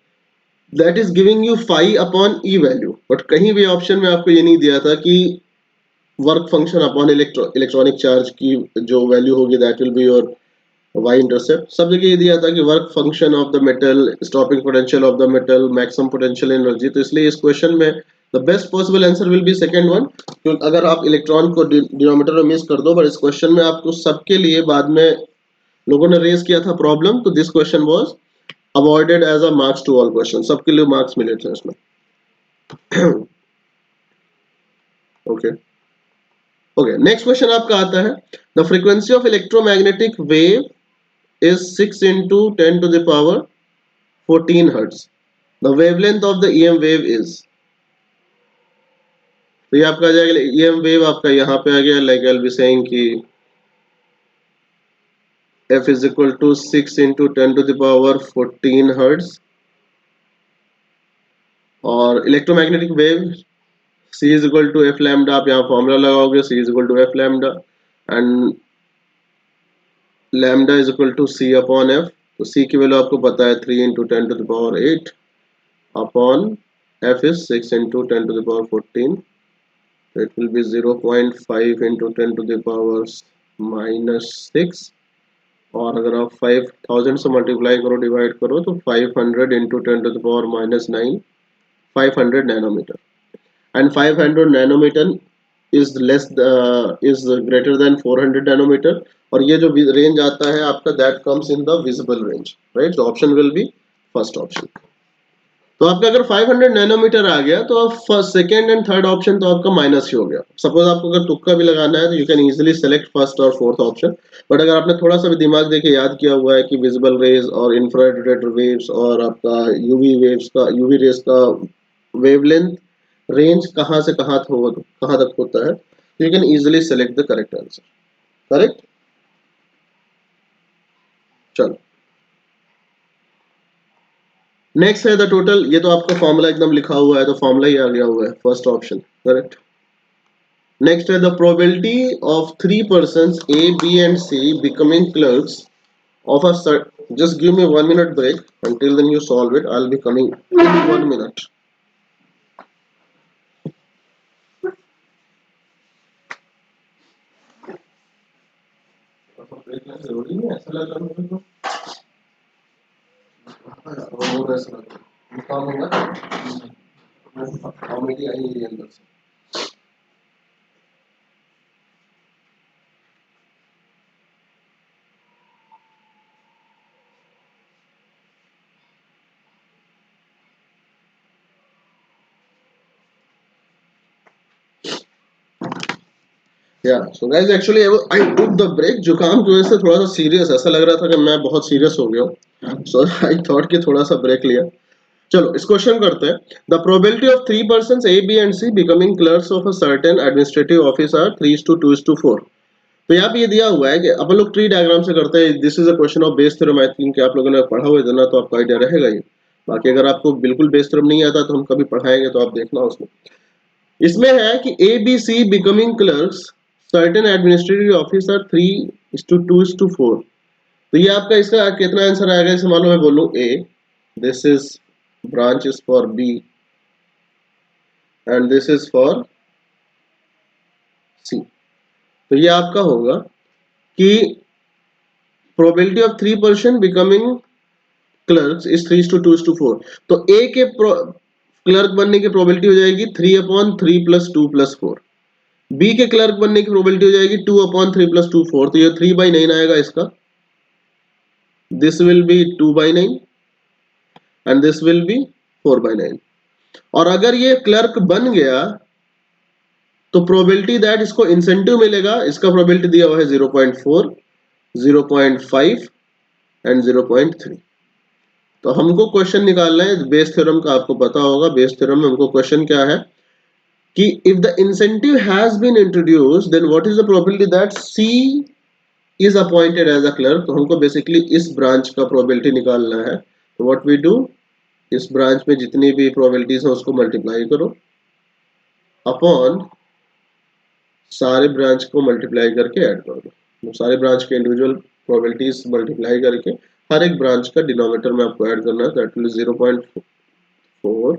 that is giving you 5 upon E value, but कहीं भी ऑप्शन में आपको ये नहीं दिया था कि work function upon electronic charge की जो वैल्यू होगी that will be your y intercept. सब जगह ये दिया था कि work function of the metal, stopping potential of the metal, maximum potential energy. तो इसलिए इस क्वेश्चन में the best possible answer will B second one. क्योंकि अगर आप इलेक्ट्रॉन को डिनोमिनेटर में मिस कर दो, बट इस क्वेश्चन में आपको सबके लिए बाद में लोगों ने रेज किया था प्रॉब्लम, तो this question was avoided as a marks to all question, सबके लिए मार्क्स मिले थे इसमें। ओके ओके, नेक्स्ट क्वेश्चन आपका आता है, the frequency of electromagnetic wave is 6 into 10 to the power 14 hertz. The wavelength of the EM wave is, तो ये आपका आ जाएगा EM wave आपका यहाँ पे आ गया, like I'll be saying कि F is equal to 6 into 10 to the power 14 hertz, और electromagnetic wave C is equal to F lambda, आप यहाँ फॉर्मूला लगाओगे, C is equal to F lambda and lambda is equal to C upon F। तो C की value आपको पता है 3 into 10 to the power 8 upon F is 6 into 10 to the power 14, so it will be 0.5 into 10 to the power minus 6, और अगर आप 5000 से multiply करो, डिवाइड करो, तो 500 into 10 to the power minus 9, 500 nanometer, and 500 nanometer is greater than 400 nanometer, और ये जो रेंज आता है आपका that comes in the visible range, right? तो option will be first option. तो आपका अगर 500 नैनोमीटर आ गया तो आप first second and third option तो आपका माइनस ही हो गया। सपोज आपको अगर तुक्का भी लगाना है तो you can easily select first और फोर्थ ऑप्शन। बट अगर आपने थोड़ा सा भी दिमाग देके याद किया हुआ है कि विजिबल रेज और इंफ्रारेड वेव्स और आपका यूवी रेज का वेवलेंथ रेंज कहाँ से कहाँ तक होता है, you can easily select the correct answer. Correct. चलो नेक्स्ट है द टोटल। ये तो आपका फॉर्मूला एकदम लिखा हुआ है, तो फॉर्मूला ही आ गया हुआ है, फर्स्ट ऑप्शन करेक्ट। नेक्स्ट है the probability of three persons A, B and C becoming clerks of a just give me 1 minute break until then you solve it, I'll be coming in 1 minute। जरूरी नहीं ऐसा लग रहा है तो ऐसा लग रहा है काम होगा कॉमेडी आई है अंदर से। So guys actually I took the break, जुकाम की वजह से थोड़ा सा सीरियस ऐसा लग रहा था कि मैं बहुत सीरियस हो गया हूँ, सो आई थॉट कि थोड़ा सा ब्रेक लिया। चलो इस क्वेश्चन करते हैं। The probability of three persons A B and C becoming clerks of a certain administrative office are 3:2:4। तो यहाँ पे ये दिया हुआ है कि अपन लोग ट्री डायग्राम से करते हैं। This is a question of Bayes theorem, I think आप लोगों ने पढ़ा हुआ है ना, तो आपको आइडिया रहेगा ही। बाकी अगर आपको बिल्कुल बेस थ्योरम नहीं आता तो हम कभी पढ़ाएंगे, तो आप देखना उसमें। इसमें है कि A B C becoming clerks certain administrative office are 3:2:4। तो ये आपका इसका कितना आंसर आएगा, इसे मालूम है, बोलूं a, this is branch is for B and this is for C। तो ये आपका होगा कि probability of three person becoming clerks is 3:2:4। तो ए के क्लर्क बनने की प्रोबेबिलिटी हो जाएगी 3/3 + 2 + 4। बी के क्लर्क बनने की प्रोबेबिलिटी हो जाएगी 2/3 + 2 4। तो ये 3/9 आएगा इसका, this will be 2/9 and this will be 4/9। और अगर ये क्लर्क बन गया तो प्रोबेबिलिटी दैट इसको इंसेंटिव मिलेगा, इसका प्रोबेबिलिटी दिया हुआ है 0.4, 0.5 एंड 0.3। तो हमको क्वेश्चन निकालना है बेस थ्योरम का। आपको पता होगा बेस थ्योरम में हमको क्वेश्चन क्या है कि if the incentive has been introduced then what is the probability that C is appointed as a clerk. तो हमको बेसिकली इस ब्रांच का प्रोबेबिलिटी निकालना है। तो व्हाट वी डू, इस ब्रांच में जितनी भी प्रोबेबिलिटीज है उसको मल्टीप्लाई करो अपॉन सारे ब्रांच को मल्टीप्लाई करके ऐड कर दो। सारे ब्रांच के इंडिविजुअल प्रोबेबिलिटीज मल्टीप्लाई करके हर एक ब्रांच का डिनोमिनेटर में आपको ऐड करना है। That will 0.4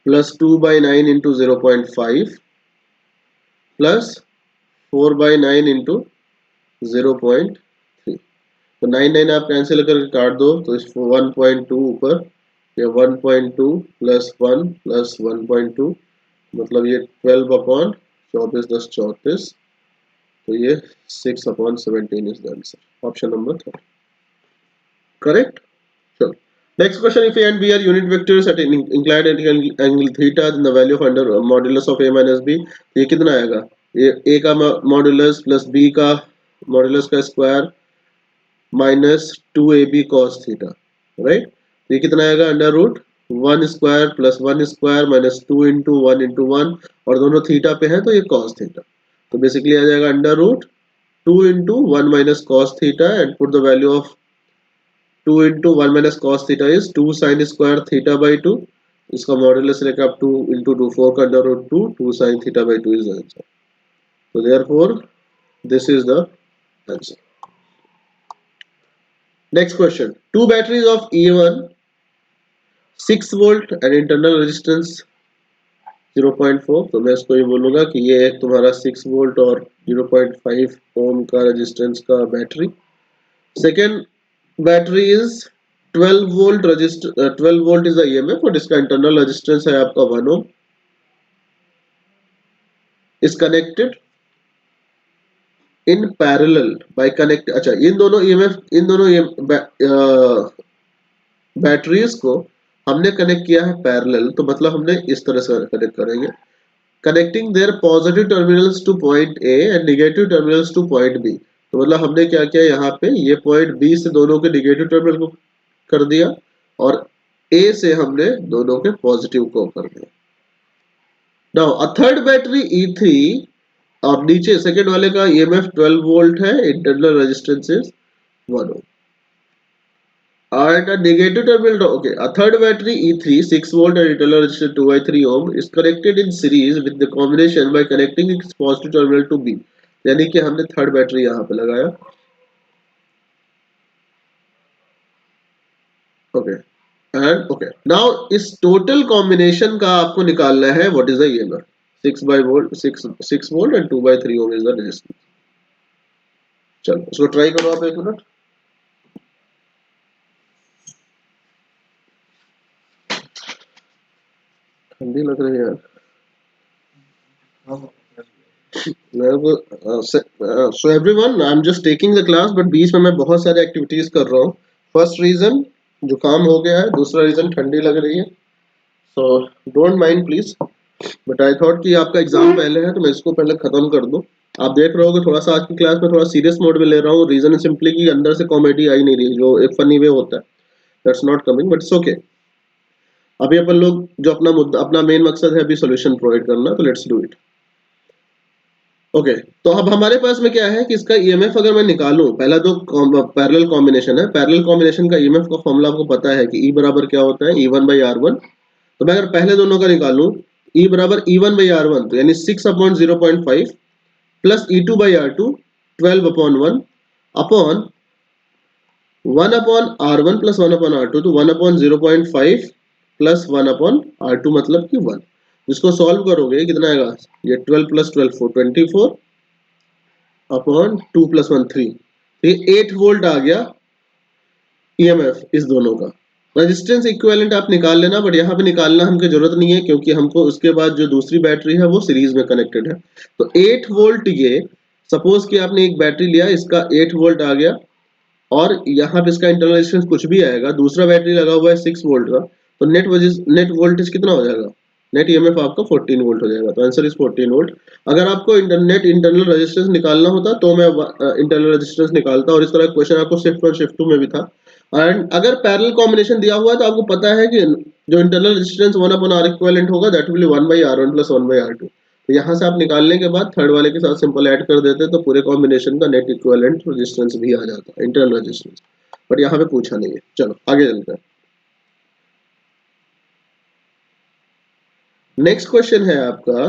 plus 2/9 into 0.5 plus 4/9 into 0.3। तो 9 आप कैंसिल करके काट दो तो इस 1.2 ऊपर, ये 1.2 प्लस 1 प्लस 1.2 मतलब ये 12/24 तो ये 6/17 is the answer, option number 3 correct। So next question, if a and b are unit vectors at inclined angle theta then the value of under modulus of a minus b, ये कितना आएगा, ये a का modulus plus b का modulus का square minus 2ab cos theta, right. ये कितना आएगा, under root 1 square plus 1 square minus 2 into 1 into 1 और दोनों थीटा पे है तो ये cos थीटा। तो बेसिकली आ जाएगा under root 2 into 1 minus cos theta and put the value of 2 into 1 minus cos theta is 2 sin square theta by 2। इसका मॉड्यूलस लेकर आप 2 into 2 4 का under root 2 sin theta by 2 is the answer। So therefore this is the answer। Next question, two batteries of E1 6 volt and internal resistance 0.4। तो मैं इसको ये बोलूंगा कि ये एक तुम्हारा 6 वोल्ट और 0.5 ओम का रेजिस्टेंस का battery. Second battery is 12 volt resistor, 12 volt is the EMF और इसका इंटरनल रेजिस्टेंस है आपका 1 ohm, is connected in parallel by connect. अच्छा इन दोनों ईएमएफ, इन दोनों बैटरीज को हमने कनेक्ट किया है पैरेलल, तो मतलब हमने इस तरह से कनेक्ट करेंगे, connecting there positive terminals to point A and negative terminals to point B. तो मतलब हमने क्या किया यहाँ पे, ये पॉइंट बी से दोनों के नेगेटिव टर्मिनल को कर दिया और ए से हमने दोनों के पॉजिटिव को कर दिया। Now a third battery E3, अब नीचे सेकेंड वाले का EMF 12 वोल्ट है, internal resistance is 1 ohm and a negative terminal. Okay, a third battery E3 6 volt and internal resistance 2 by 3 ohm is connected in series with the combination by connecting its positive terminal to B. यानी कि हमने third battery यहाँ पे लगाया। Okay and okay, now इस total combination का आपको निकालना है what is the EMF। 6 volt and 2 by 3 ohm is the resistance. चलो इसको ट्राई करो आप एक मिनट। ठंडी लग रही है यार so everyone, I am just taking the class, but बीच में मैं बहुत सारे एक्टिविटीज कर रहा हूँ। फर्स्ट रीजन जुकाम हो गया है, दूसरा रीजन ठंडी लग रही है, so don't mind please. But I thought कि आपका एग्जाम पहले है तो मैं इसको पहले खत्म कर दूं। आप देख रहे हो कि थोड़ा सा आज की क्लास में थोड़ा सीरियस मोड में ले रहा हूँ, रीजन सिंपली कि अंदर से कॉमेडी आई नहीं रही, जो एक फनी वे होता है that's not coming, but it's okay. अभी अपन लोग जो अपना मुद्दा, अपना मेन मकसद है अभी सॉल्यूशन प्रोवाइड करना, तो लेट्स डू इट। ओके तो अब हमारे पास में क्या है कि इसका ईएमएफ अगर मैं निकालूं, पहला तो पैरेलल कॉम्बिनेशन है, पैरेलल कॉम्बिनेशन का ईएमएफ का फॉर्मूला आपको पता है कि ई बराबर क्या होता है, E1/R1। तो मैं अगर पहले दोनों का निकालूं, ई बराबर E1/R1 तो यानी 6/0.5 plus E2/R2 12/1 upon 1/R1 plus 1/R2, तो 1/0.5 प्लस 1/R2 मतलब कि 1। इसको सॉल्व करोगे कितना आएगा, ये 12 प्लस 12 24 अपॉन 2 प्लस 1 3, ये 8 वोल्ट आ गया ईएमएफ इस दोनों का। रेजिस्टेंस इक्विवेलेंट आप निकाल लेना, बट यहाँ पे निकालना हमको जरूरत नहीं है क्योंकि हमको उसके बाद जो दूसरी बैटरी है वो सीरीज में कनेक्टेड है। तो 8 वोल्ट, ये सपोज कि आपने एक बैटरी लिया, इसका 8 वोल्ट आ गया और यहाँ पे इसका इंटरनल रेजिस्टेंस कुछ भी आएगा, दूसरा बैटरी लगा हुआ है 6 वोल्ट का, तो नेट वोल्टेज कितना हो जाएगा, नेट ईएमएफ आपका 14 वोल्ट हो जाएगा। तो आंसर इज 14 वोल्ट। अगर आपको इंटरनल रेजिस्टेंस निकालना होता तो मैं इंटरनल रेजिस्टेंस निकालता, और इस तरह क्वेश्चन आपको शिफ्ट 1 शिफ्ट 2 में भी था। एंड अगर पैरेलल कॉम्बिनेशन दिया हुआ है तो आपको पता है कि जो इंटरनल रेजिस्टेंस 1/R इक्विवेलेंट होगा that will B 1/R1 plus 1/R2। तो यहाँ से आप निकालने के बाद थर्ड वाले के साथ सिंपल ऐड कर देते तो पूरे कॉम्बिनेशन का नेट इक्विवेलेंट रेजिस्टेंस भी आ जाता, इंटरनल रेजिस्टेंस। बट यहाँ पे पूछा नहीं है, चलो आगे चलते हैं। नेक्स्ट क्वेश्चन है आपका।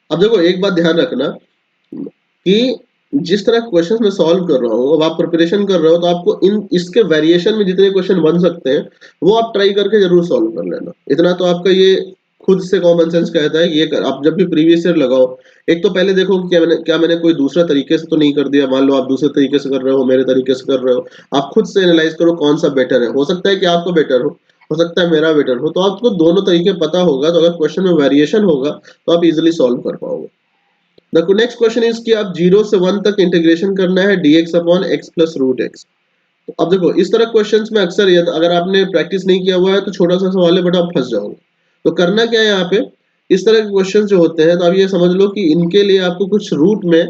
अब देखो एक बात ध्यान रखना कि जिस तरह क्वेश्चन मैं सॉल्व कर रहा हूँ, अब आप प्रिपरेशन कर रहे हो तो आपको इन इसके वेरिएशन में जितने क्वेश्चन बन सकते हैं वो आप ट्राई करके जरूर सॉल्व कर लेना। इतना तो आपका ये खुद से कॉमन सेंस कहता है, ये आप जब भी प्रीवियस ईयर लगाओ, एक तो पहले देखो कि क्या मैंने कोई दूसरा तरीके से तो नहीं कर दिया। मान लो आप दूसरे तरीके से कर रहे हो, मेरे तरीके से कर रहे हो, आप खुद से एनालाइज करो कौन सा बेटर है। हो सकता है कि आपको बेटर हो सकता है मेरा बेटर हो, तो आपको दोनों तरीके पता होगा, तो अगर क्वेश्चन में वेरिएशन होगा तो आप इजिली सॉल्व कर पाओगे। द नेक्स्ट क्वेश्चन इज कि आप 0 से 1 तक इंटीग्रेशन करना है dx upon x plus root x. अब देखो इस तरह क्वेश्चंस में अक्सर ये, अगर आपने प्रैक्टिस नहीं किया हुआ है तो छोटा सा सवाल है बट आप फंस जाओगे। तो करना क्या है यहाँ पे, इस तरह के क्वेश्चंस जो होते हैं तो आप ये समझ लो कि इनके लिए आपको कुछ रूट में,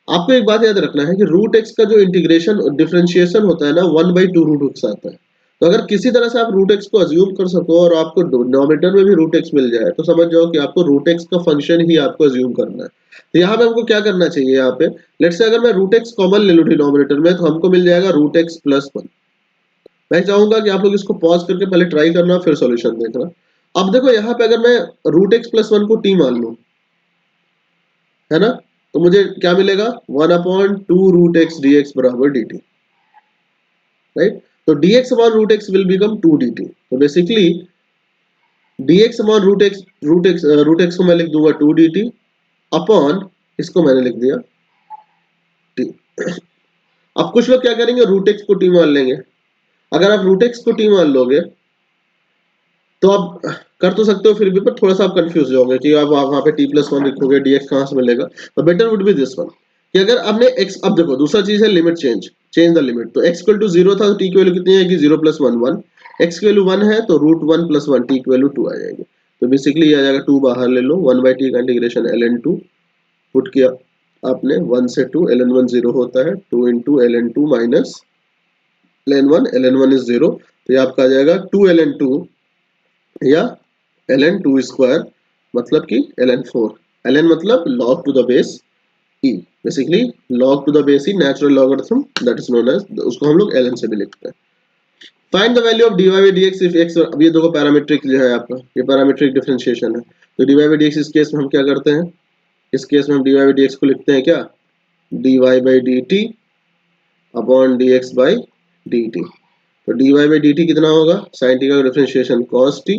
आपको एक बात याद रखना है कि रूट एक्स का जो इंटीग्रेशन डिफरेंशिएशन होता है ना 1/2 रूट एक्स आता है। तो अगर किसी तरह से आप रूट एक्स को अज्यूम कर सको और आपको डिनोमिनेटर में भी रूट एक्स मिल जाए तो समझ जाओ कि आपको रूट एक्स का फंक्शन ही आपको अज्यूम करना है। तो यहाँ पे हमको क्या करना चाहिए, यहाँ पे लेट्स से अगर मैं रूट एक्स कॉमन ले लूँ डिनोमिनेटर में तो हमको मिल जाएगा रूट एक्स प्लस 1। मैं चाहूंगा कि आप लोग इसको पॉज करके पहले ट्राई करना फिर सॉल्यूशन देखना। अब देखो यहाँ पे अगर मैं रूट एक्स प्लस 1 को टी मान लूँ, है ना, तो मुझे क्या मिलेगा 1/2 रूट एक्स डी एक्स बराबर डी टी, राइट। तो dx upon root x will become 2 dt। तो basically dx upon root x को मैं लिख दूंगा 2 dt अपॉन इसको मैंने लिख दिया t। अब कुछ लोग क्या करेंगे, रूट एक्स को t मान लेंगे। अगर आप रूट एक्स को t मान लोगे तो आप कर तो सकते हो फिर भी, पर थोड़ा सा आप कंफ्यूज हो जाओगे कि आप वहां पे t प्लस 1 लिखोगे, dx कहां से मिलेगा। तो better would be this one कि अगर आपने x, अब देखो दूसरा चीज है लिमिट चेंज द लिमिट। तो x इक्वल टू 0 था तो t की वैल्यू कितनी आएगी 0 प्लस 1 1, x की वैल्यू 1 है तो रूट 1 प्लस 1 t की वैल्यू 2 आ जाएगी। तो बेसिकली ये आ जाएगा 2 बाहर ले लो, 1/t का इंटीग्रेशन ln2 पुट किया आपने 1 से 2, ln1 0 होता है, 2 into ln2 minus ln1 is 0, तो ये आपका आ जाएगा 2 ln2 या ln2 स्क्वायर मतलब कि ln4, ln मतलब log to the base e, basically log to the base e natural logarithm that is known as, उसको हम लोग ln से भी लिखते हैं। Find the value of dy by dx if x, अब ये देखो पैरामीट्रिक जो है आपका, ये पैरामीट्रिक डिफरेंशिएशन है, तो dy by dx इस केस में हम क्या करते हैं, इस केस में हम dy by dx को लिखते हैं क्या, dy by dt upon dx by dt। तो dy by dt कितना होगा, sin t का differentiation cos t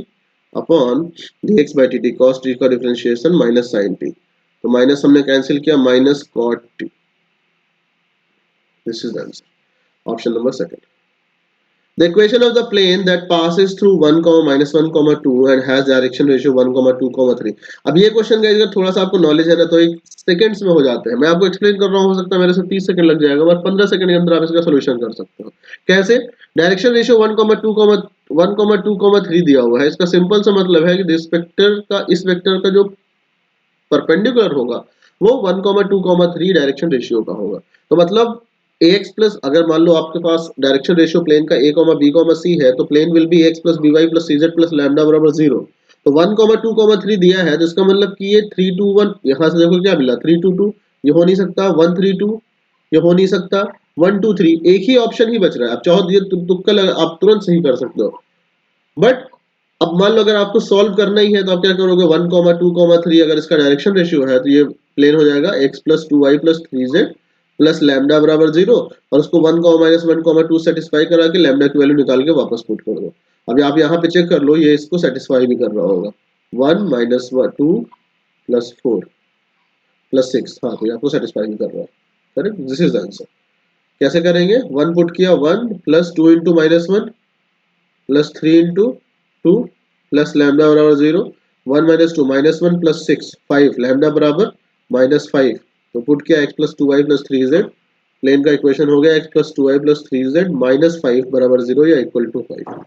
upon dx by dt, cos t का डिफरेंशिएशन माइनस sin t, तो माइनस हमने कैंसिल किया, minus cot t। This is the answer, option number second. The equation of the plane that passes through 1, -1, 2 and has direction ratio 1, 2, 3। अब ये question का अगर थोड़ा सा आपको नॉलेज है ना तो एक सेकंड्स में हो जाते हैं, मैं आपको एक्सप्लेन कर रहा हूँ, हो सकता है मेरे से 30 सेकंड लग जाएगा, बट 15 सेकंड के अंदर आप इसका सोल्यूशन कर सकते हो। कैसे, डायरेक्शन रेशियो 1, 2, 3 दिया हुआ है, इसका सिंपल सा मतलब है कि इस वेक्टर का जो परपेंडिकुलर होगा वो 1, 2, 3 डायरेक्शन रेशियो का होगा। तो मतलब ax प्लस, अगर मान लो आपके पास डायरेक्शन रेशियो प्लेन का a, b, c है, तो plane will be x plus by plus cz plus lambda बराबर 0। तो 1, 2, 3 दिया है, तो इसका मतलब कि ये 3, 2, 1, यहाँ से देखो क्या मिला, 3, 2, 2, ये हो नहीं सकता, 1, 3, 2, ये हो नहीं सकता, 1, 2, 3, एक ही ऑप्शन ही बच रहा है। आप चाहो ये तुक्का आप तुरंत सही कर सकते हो, बट अब मान लो अगर आपको सॉल्व करना ही है तो आप क्या करोगे, 1, 2, 3 अगर इसका डायरेक्शन रेशियो है तो ये प्लेन हो जाएगा x plus 2y plus 3z plus lambda बराबर 0, और उसको 1, -1, 2 सेटिस्फाई करा के लैम्डा की वैल्यू निकाल के वापस पुट कर दो। अब आप यहाँ पे चेक कर लो, ये इसको सेटिस्फाई भी कर रहा होगा, 1 -2 प्लस 4 प्लस 6, हाँ तो ये आपको सेटिस्फाई भी कर रहा है, correct, this is the answer. कैसे करेंगे, 1 पुट किया, 1 plus 2 into -1 plus 3 into 2 plus lambda बराबर 0, 1 -2 -1 प्लस 6 5 लैम्डा बराबर -5, तो पुट किया x plus 2y plus 3z, plane का इक्वेशन हो गया x plus 2y plus 3z minus 5 बराबर 0 या इक्वल टू 5।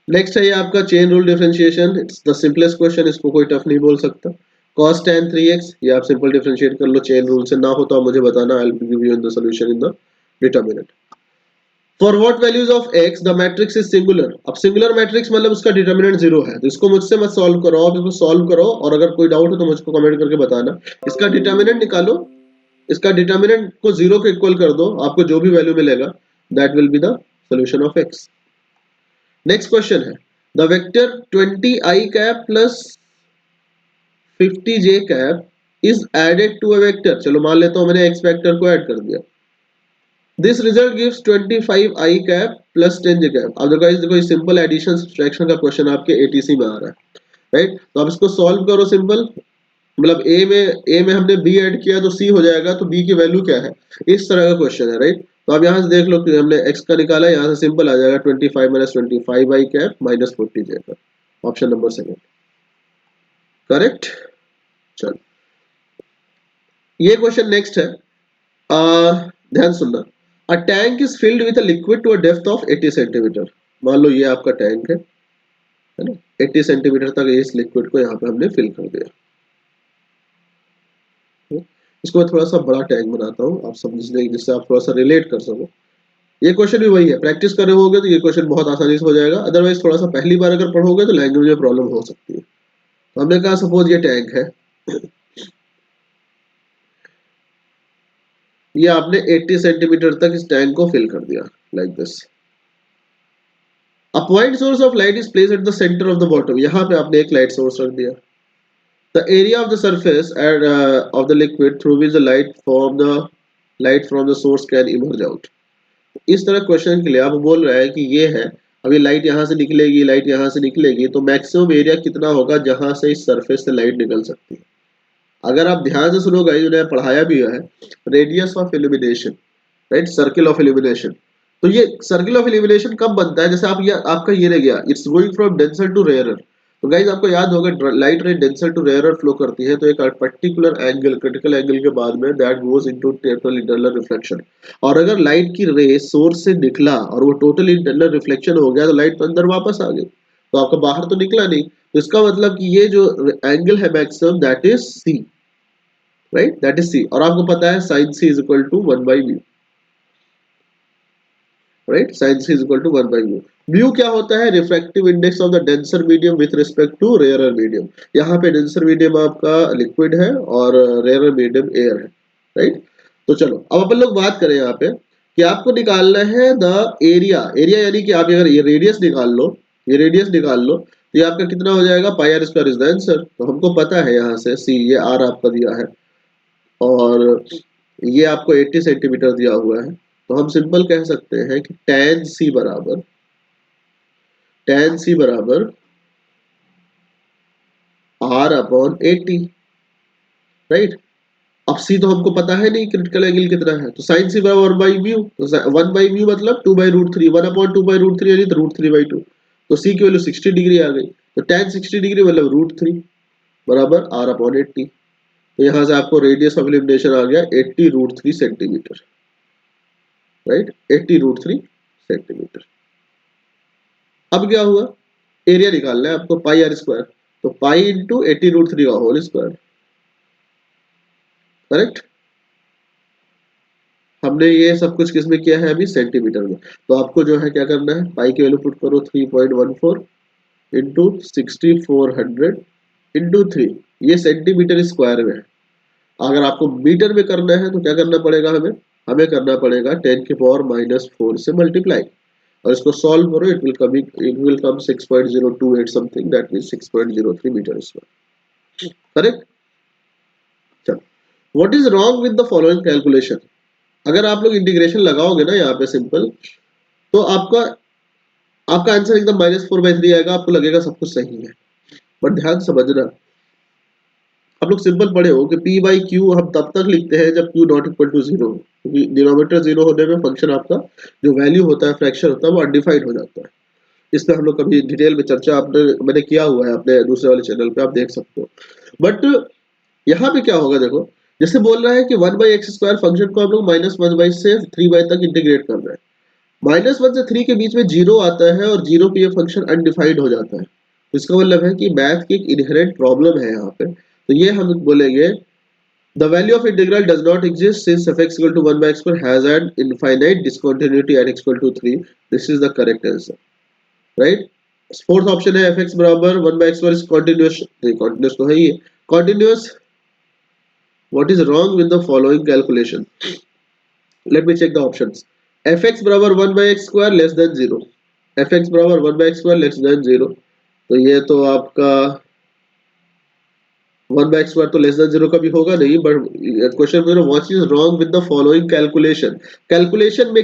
नेक्स्ट है ये आपका chain rule differentiation, it's the simplest question, इसको कोई टफ नहीं बोल सकता। cos tan 3x, ये आप सिंपल डिफरेंशिएट कर लो, चेन रूल से ना हो तो आप मुझे बताना, I will give you in the solution in the determinant. For what values of x the matrix is singular, अब सिंगुलर मैट्रिक्स मतलब उसका डिटरमिनेंट 0 है, तो इसको मुझसे मत सॉल्व करो, आप इसको सॉल्व करो और अगर कोई डाउट हो तो मुझको कमेंट करके बताना। इसका डिटरमिनेंट निकालो, इसका डिटरमिनेंट को 0 के इक्वल कर दो, आपको जो भी वैल्यू मिलेगा that will be the solution of x। Next question है, the vector 20i cap plus 50j cap is added to a vector, चलो मान लेता हूं मैंने x वेक्टर को ऐड कर दिया, this result gives 25i cap plus 10j cap. अब देखो ये सिंपल एडिशन सब्ट्रैक्शन का क्वेश्चन आपके एटीसी में आ रहा है, राइट, तो आप इसको सॉल्व करो, सिंपल मतलब a में हमने b ऐड किया तो c हो जाएगा, तो b की वैल्यू क्या है, इस तरह का क्वेश्चन है, राइट। तो आप यहाँ से देख लो कि हमने x का निकाला, यहाँ से सिंपल आ जाएगा 25 - 25i cap minus 40j cap, option number second, correct. चलो ये क्वेश्चन नेक्स्ट है, ध्यान सुनना, A tank is filled with a liquid to a depth of 80 centimetre. मान लो ये आपका टैंक है ना, 80 सेंटीमीटर तक इस लिक्विड को यहाँ पे हमने फिल कर दिया। इसको मैं थोड़ा सा बड़ा टैंक बनाता हूँ, आप समझने जिससे आप थोड़ा सा रिलेट कर सको। ये क्वेश्चन भी वही है, प्रैक्टिस कर रहे होगे तो ये क्वेश्चन बहुत आसानी से हो जाएगा, अदरवाइज थोड़ा सा पहली बार अगर पढ़ोगे तो लैंग्वेज में प्रॉब्लम हो सकती है। तो हमने कहा सपोज ये टैंक है, ये आपने 80 सेंटीमीटर तक इस टैंक को फिल कर दिया like this. A point source of light is placed at the center of the bottom, यहाँ पे आपने एक लाइट सोर्स रख दिया। The area of the surface of the liquid through which the light from the source can emerge out। इस तरह question के लिए आप बोल रहा है कि ये है, अभी लाइट यहाँ से निकलेगी, लाइट यहाँ से निकलेगी, तो मैक्सिमम एरिया कितना होगा जहां से इस सरफेस से लाइट निकल सकती है। अगर आप ध्यान से सुनो गाइस, मैंने पढ़ाया भी है, radius of illumination, right, circle of illumination. तो ये सर्किल ऑफ इल्यूमिनेशन कब बनता है, जैसे आप ये आपका ये रह गया, it's going from denser to rarer, तो गाइज आपको याद होगा लाइट रे डेंसर टू रेयरर फ्लो करती है तो एक पर्टिकुलर एंगल क्रिटिकल एंगल के बाद में that goes into total internal reflection. और अगर लाइट की रे सोर्स से निकला और वो टोटल इंटरनल रिफ्लेक्शन हो गया तो लाइट तो अंदर वापस आ गई, तो आपका बाहर तो निकला नहीं। तो इसका मतलब कि ये जो एंगल है maximum that is C, right, that is C. और आपको पता है sine C is equal to 1/μ, right, sine C is equal to 1/μ। Mu क्या होता है? Refractive index of the denser medium with respect to rarer medium. यहाँ पे denser medium आपका लिक्विड है और रेयरर मीडियम एयर है, राइट। तो चलो अब अपन लोग बात करें यहाँ पे कि आपको निकालना है द एरिया। एरिया यानी कि आप अगर ये रेडियस निकाल लो, ये रेडियस निकाल लो तो ये आपका कितना हो जाएगा? Pi r square is the answer. तो हमको पता है यहाँ से सी, ये आर आपका दिया है और ये आपको 80 सेंटीमीटर दिया हुआ है। तो हम सिंपल कह सकते हैं कि tan c बराबर r अपॉन 80, राइट। अब c तो हमको पता है नहीं क्रिटिकल एंगल कितना है, तो sin c बराबर 1/μ। तो 1/μ मतलब 2/√3, 1/2/√3 यानी तो √3/2। तो c की वैल्यू 60 डिग्री आ गई। तो tan 60 डिग्री मतलब √3 बराबर r अपॉन 80। तो यहाँ से आपको रेडियस ऑफ इल्यूमिनेशन आ गया 80√3 सेंटीमीटर, राइट, 80√3 सेंटीमीटर। अब क्या हुआ? एरिया निकालना है आपको, पाई आर स्क्वायर। तो पाई इंटू 80√3 का होल स्क्वायर, करेक्ट। हमने ये सब कुछ किसमें किया है? अभी सेंटीमीटर में। तो आपको जो है क्या करना है, पाई की वैल्यू पुट करो 3.14 इंटू 6400 इंटू 3, ये सेंटीमीटर स्क्वायर में है। अगर आपको मीटर में करना है तो क्या करना पड़ेगा हमें? हमें करना पड़ेगा 10⁻⁴ से मल्टीप्लाई और इसको सॉल्व करो, it will come 6.028 something, that means 6.03 metre square, correct. चलो, what is wrong with the following calculation? अगर आप लोग इंटीग्रेशन लगाओगे ना यहाँ पे सिंपल, तो आपका आपका आंसर एकदम -4/3 आएगा, आपको लगेगा सब कुछ सही है। बट ध्यान समझना, आप लोग सिंपल पढ़े हो कि p बाई क्यू हम तब तक लिखते हैं जब q नॉट इक्वल टू 0 हो, क्योंकि डिनोमिनेटर 0 होने में फंक्शन आपका जो वैल्यू होता है, फ्रैक्शन होता है, वो अनडिफाइंड हो जाता है। इस पे हम लोग कभी डिटेल में चर्चा मैंने किया हुआ है अपने दूसरे वाले चैनल पे, आप देख सकते हो। बट यहाँ पे क्या होगा देखो, जैसे बोल रहा है कि 1/x² फंक्शन को हम लोग -1 से 3 तक इंटीग्रेट कर रहे हैं। -1 से 3 के बीच में 0 आता है और 0 पे ये फंक्शन अनडिफाइंड हो जाता है। तो इसका मतलब है कि मैथ की एक इनहेरेंट प्रॉब्लम है यहाँ पे। तो ये हम बोलेंगे the value of integral does not exist since f(x) equal to 1/x² has an infinite discontinuity at x equal to 3. This is the correct answer, right? Fourth option है f(x) बराबर 1/x² is continuous, continuous तो है ही है continuous। What is wrong with the following calculation? Let me check the options. f(x) बराबर 1/x² less than 0, f(x) बराबर 1/x² less than 0, तो ये तो आपका 1/x² तो लेस देन 0 कभी होगा नहीं। बट क्वेश्चन में what is wrong with the following calculation? Calculation में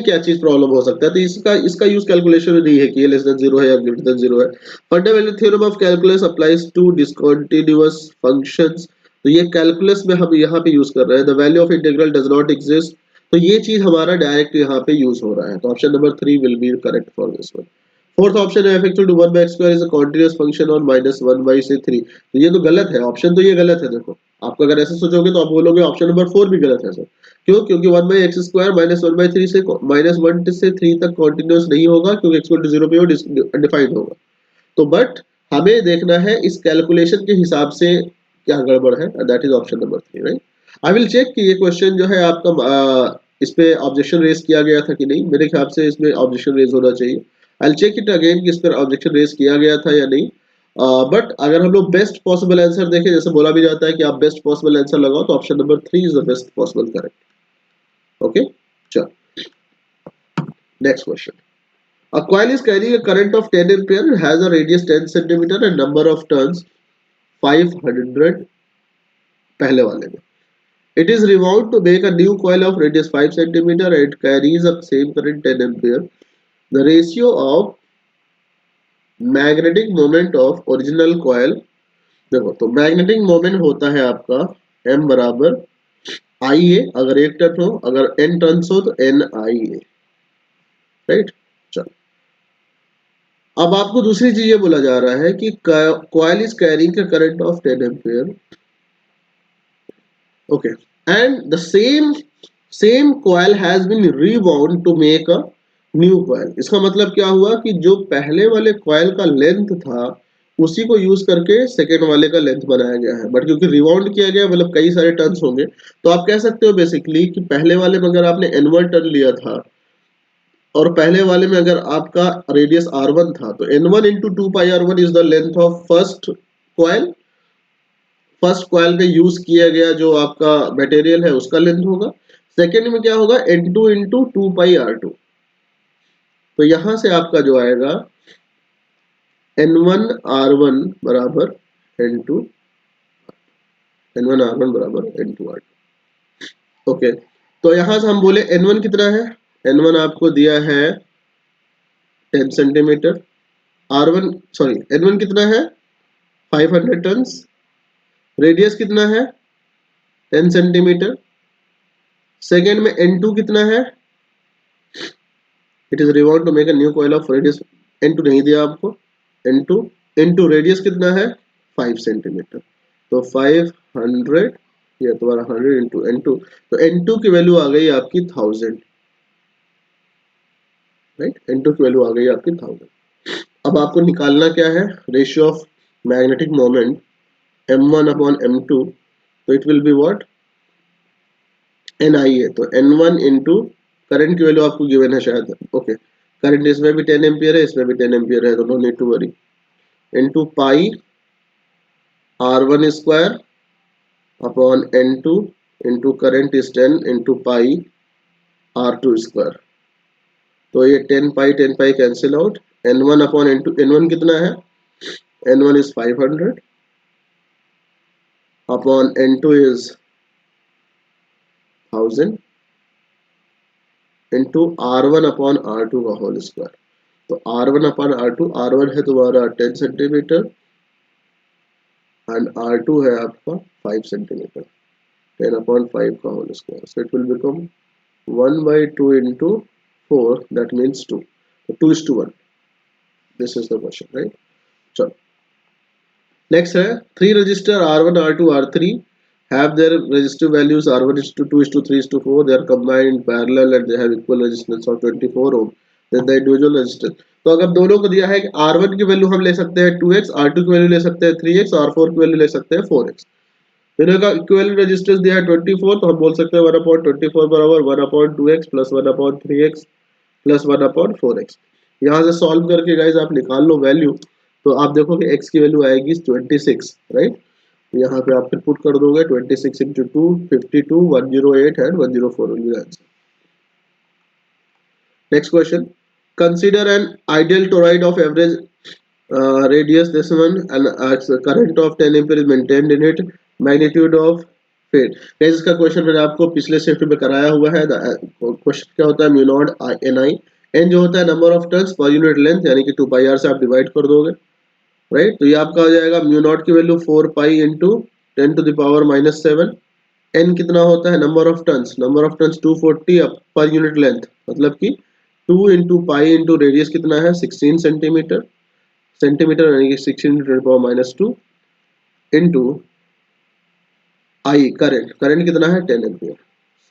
क्या चीज प्रॉब्लम हो सकता है? तो इसका यूज कैलकुलेशन में नहीं है कि ये लेस देन 0 है या ग्रेटर देन 0 है। Fundamental theorem of calculus applies to discontinuous functions. तो ये कैलकुलस में हम यहाँ पे यूज कर रहे हैं। The value of integral does not exist, तो ये चीज हमारा डायरेक्ट यहाँ पे यूज हो रहा है। तो option number 3 will be correct for this one. Fourth option है f equal to 1/x² is a continuous function on -1/3। तो ये तो गलत है, ऑप्शन तो ये गलत है। देखो, आपको अगर ऐसे सोचोगे तो आप बोलोगे ऑप्शन नंबर 4 भी गलत है सर। क्यों? क्योंकि 1/x² -1/3 से -1 से 3 तक कंटीन्यूअस नहीं होगा, क्योंकि x equal to 0 पे वो अनडिफाइंड होगा। तो बट हमें देखना है इस कैलकुलेशन के हिसाब से क्या गड़बड़ है, that is option number 3, right. I will check कि ये क्वेश्चन जो है आपका इस पे ऑब्जेक्शन रेज किया गया था कि नहीं। मेरे ख्याल से इसमें ऑब्जेक्शन रेज होना चाहिए। आई चेक इट अगेन कि इस पर ऑब्जेक्शन रेज किया गया था या नहीं। बट अगर हम लोग बेस्ट पॉसिबल आंसर देखें, जैसे बोला भी जाता है कि आप बेस्ट पॉसिबल आंसर लगाओ, तो option number 3 is the best possible correct. Okay, चलो next question. A coil is carrying a current of 10 ampere and has a radius 10 centimeter and number of turns 500 पहले वाले में। It is rewound to make a new coil of radius 5 centimeter and it carries a same current 10 ampere. The ratio of magnetic moment of original coil, देखो तो magnetic moment होता है आपका m बराबर IA, अगर एक टर्न हो, अगर n टर्न्स हो तो NIA, राइट। चलो अब आपको दूसरी चीज ये बोला जा रहा है कि coil is carrying a current of 10 ampere, okay, and the same coil has been rebound to make a new coil. इसका मतलब क्या हुआ कि जो पहले वाले कॉइल का लेंथ था उसी को यूज करके सेकेंड वाले का लेंथ बनाया गया है, बट क्योंकि रिबाउंड किया गया मतलब कई सारे टर्न्स होंगे, तो आप कह सकते हो बेसिकली कि पहले वाले में अगर आपने n1 टर्न लिया था और पहले वाले में अगर आपका रेडियस r1 था, तो n1 into two pi r1 is the length of coil first coil पे यूज किया गया जो आपका मटेरियल है उसका लेंथ होगा। सेकेंड में क्या होगा, n2 इंटू टू पाई r2। तो यहां से आपका जो आएगा n1 r1 बराबर n2 n1 r1 बराबर n2 r2, ओके। तो यहां से हम बोले n1 कितना है, n1 आपको दिया है 10 सेंटीमीटर, r1 सॉरी n1 कितना है 500 टन्स, रेडियस कितना है 10 सेंटीमीटर, सेकेंड में n2 कितना है, it is revolve to make a new coil of radius, n2 नहीं दिया आपको, n2 इंटू रेडियस कितना है 5 सेंटीमीटर, तो 500 या तुम्हारा 100 इंटू n2, तो n2 की वैल्यू आ गई आपकी 1000, राइट, n2 की वैल्यू आ गई आपकी 1000। अब आपको निकालना क्या है, ratio of magnetic moment m1 upon m2, तो it will be what ni है, तो n1 इंटू करंट की वैल्यू आपको गिवन है शायद, ओके, करंट इसमें भी 10 एम्पियर है इसमें भी 10 एम्पियर है, तो no need to worry, into pi r1 square upon n2 into current is 10 into pi r2 square, तो ये 10 pi cancel out, n1 upon n2, n1 कितना है, n1 is 500 upon n2 is 1000 into r1 upon r2 का whole square, तो r1 upon r2, r1 है तुम्हारा 10 centimetre and r2 है आपका 5 सेंटीमीटर, 10 अपॉन 5 का whole square, so it will become 1 by 2 into 4, that means 2, so 2:1, this is the question, right? चलो next है, three register R1 R2 R3 have their resistive values R1:2 3:4, they are combined in parallel and they have equal resistance of 24 ohm, then the individual resistance। तो अगर दोनों को दिया है कि R1 की वैल्यू हम ले सकते हैं 2x, R2 की वैल्यू ले सकते हैं 3x, R4 की वैल्यू ले सकते हैं 4x, दोनों का इक्विवेलेंट रेजिस्टेंस दिया है 24, तो हम बोल सकते हैं 1/24 बराबर 1/2x plus 1/3x plus 1/4x। यहाँ से सॉल्व करके गाइज आप निकाल लो वैल्यू, तो आप देखोगे x की वैल्यू आएगी 26, राइट, यहाँ पे आप फिर पुट कर दोगे 26 into 2 52 108 and 104 will be the answer। Next question, consider an ideal toroid of average radius this one and current of 10 ampere is maintained in it, magnitude of फेट। Guys इसका question मैंने आपको पिछले शिफ्ट में कराया हुआ है। क्वेश्चन क्या होता है, mu naught N I, N जो होता है number of turns per unit length, यानी कि 2 पाई आर से आप डिवाइड कर दोगे, राइट, तो ये आपका आ जाएगा म्यू नॉट की वैल्यू 4 पाई इंटू 10⁻⁻⁷। एन कितना होता है, नंबर ऑफ टर्न्स 240 पर यूनिट लेंथ, मतलब कि 2 इंटू पाई इंटू रेडियस कितना है 16 सेंटीमीटर यानी कि 16⁻⁻² इंटू आई करंट कितना है 10 एम्पियर।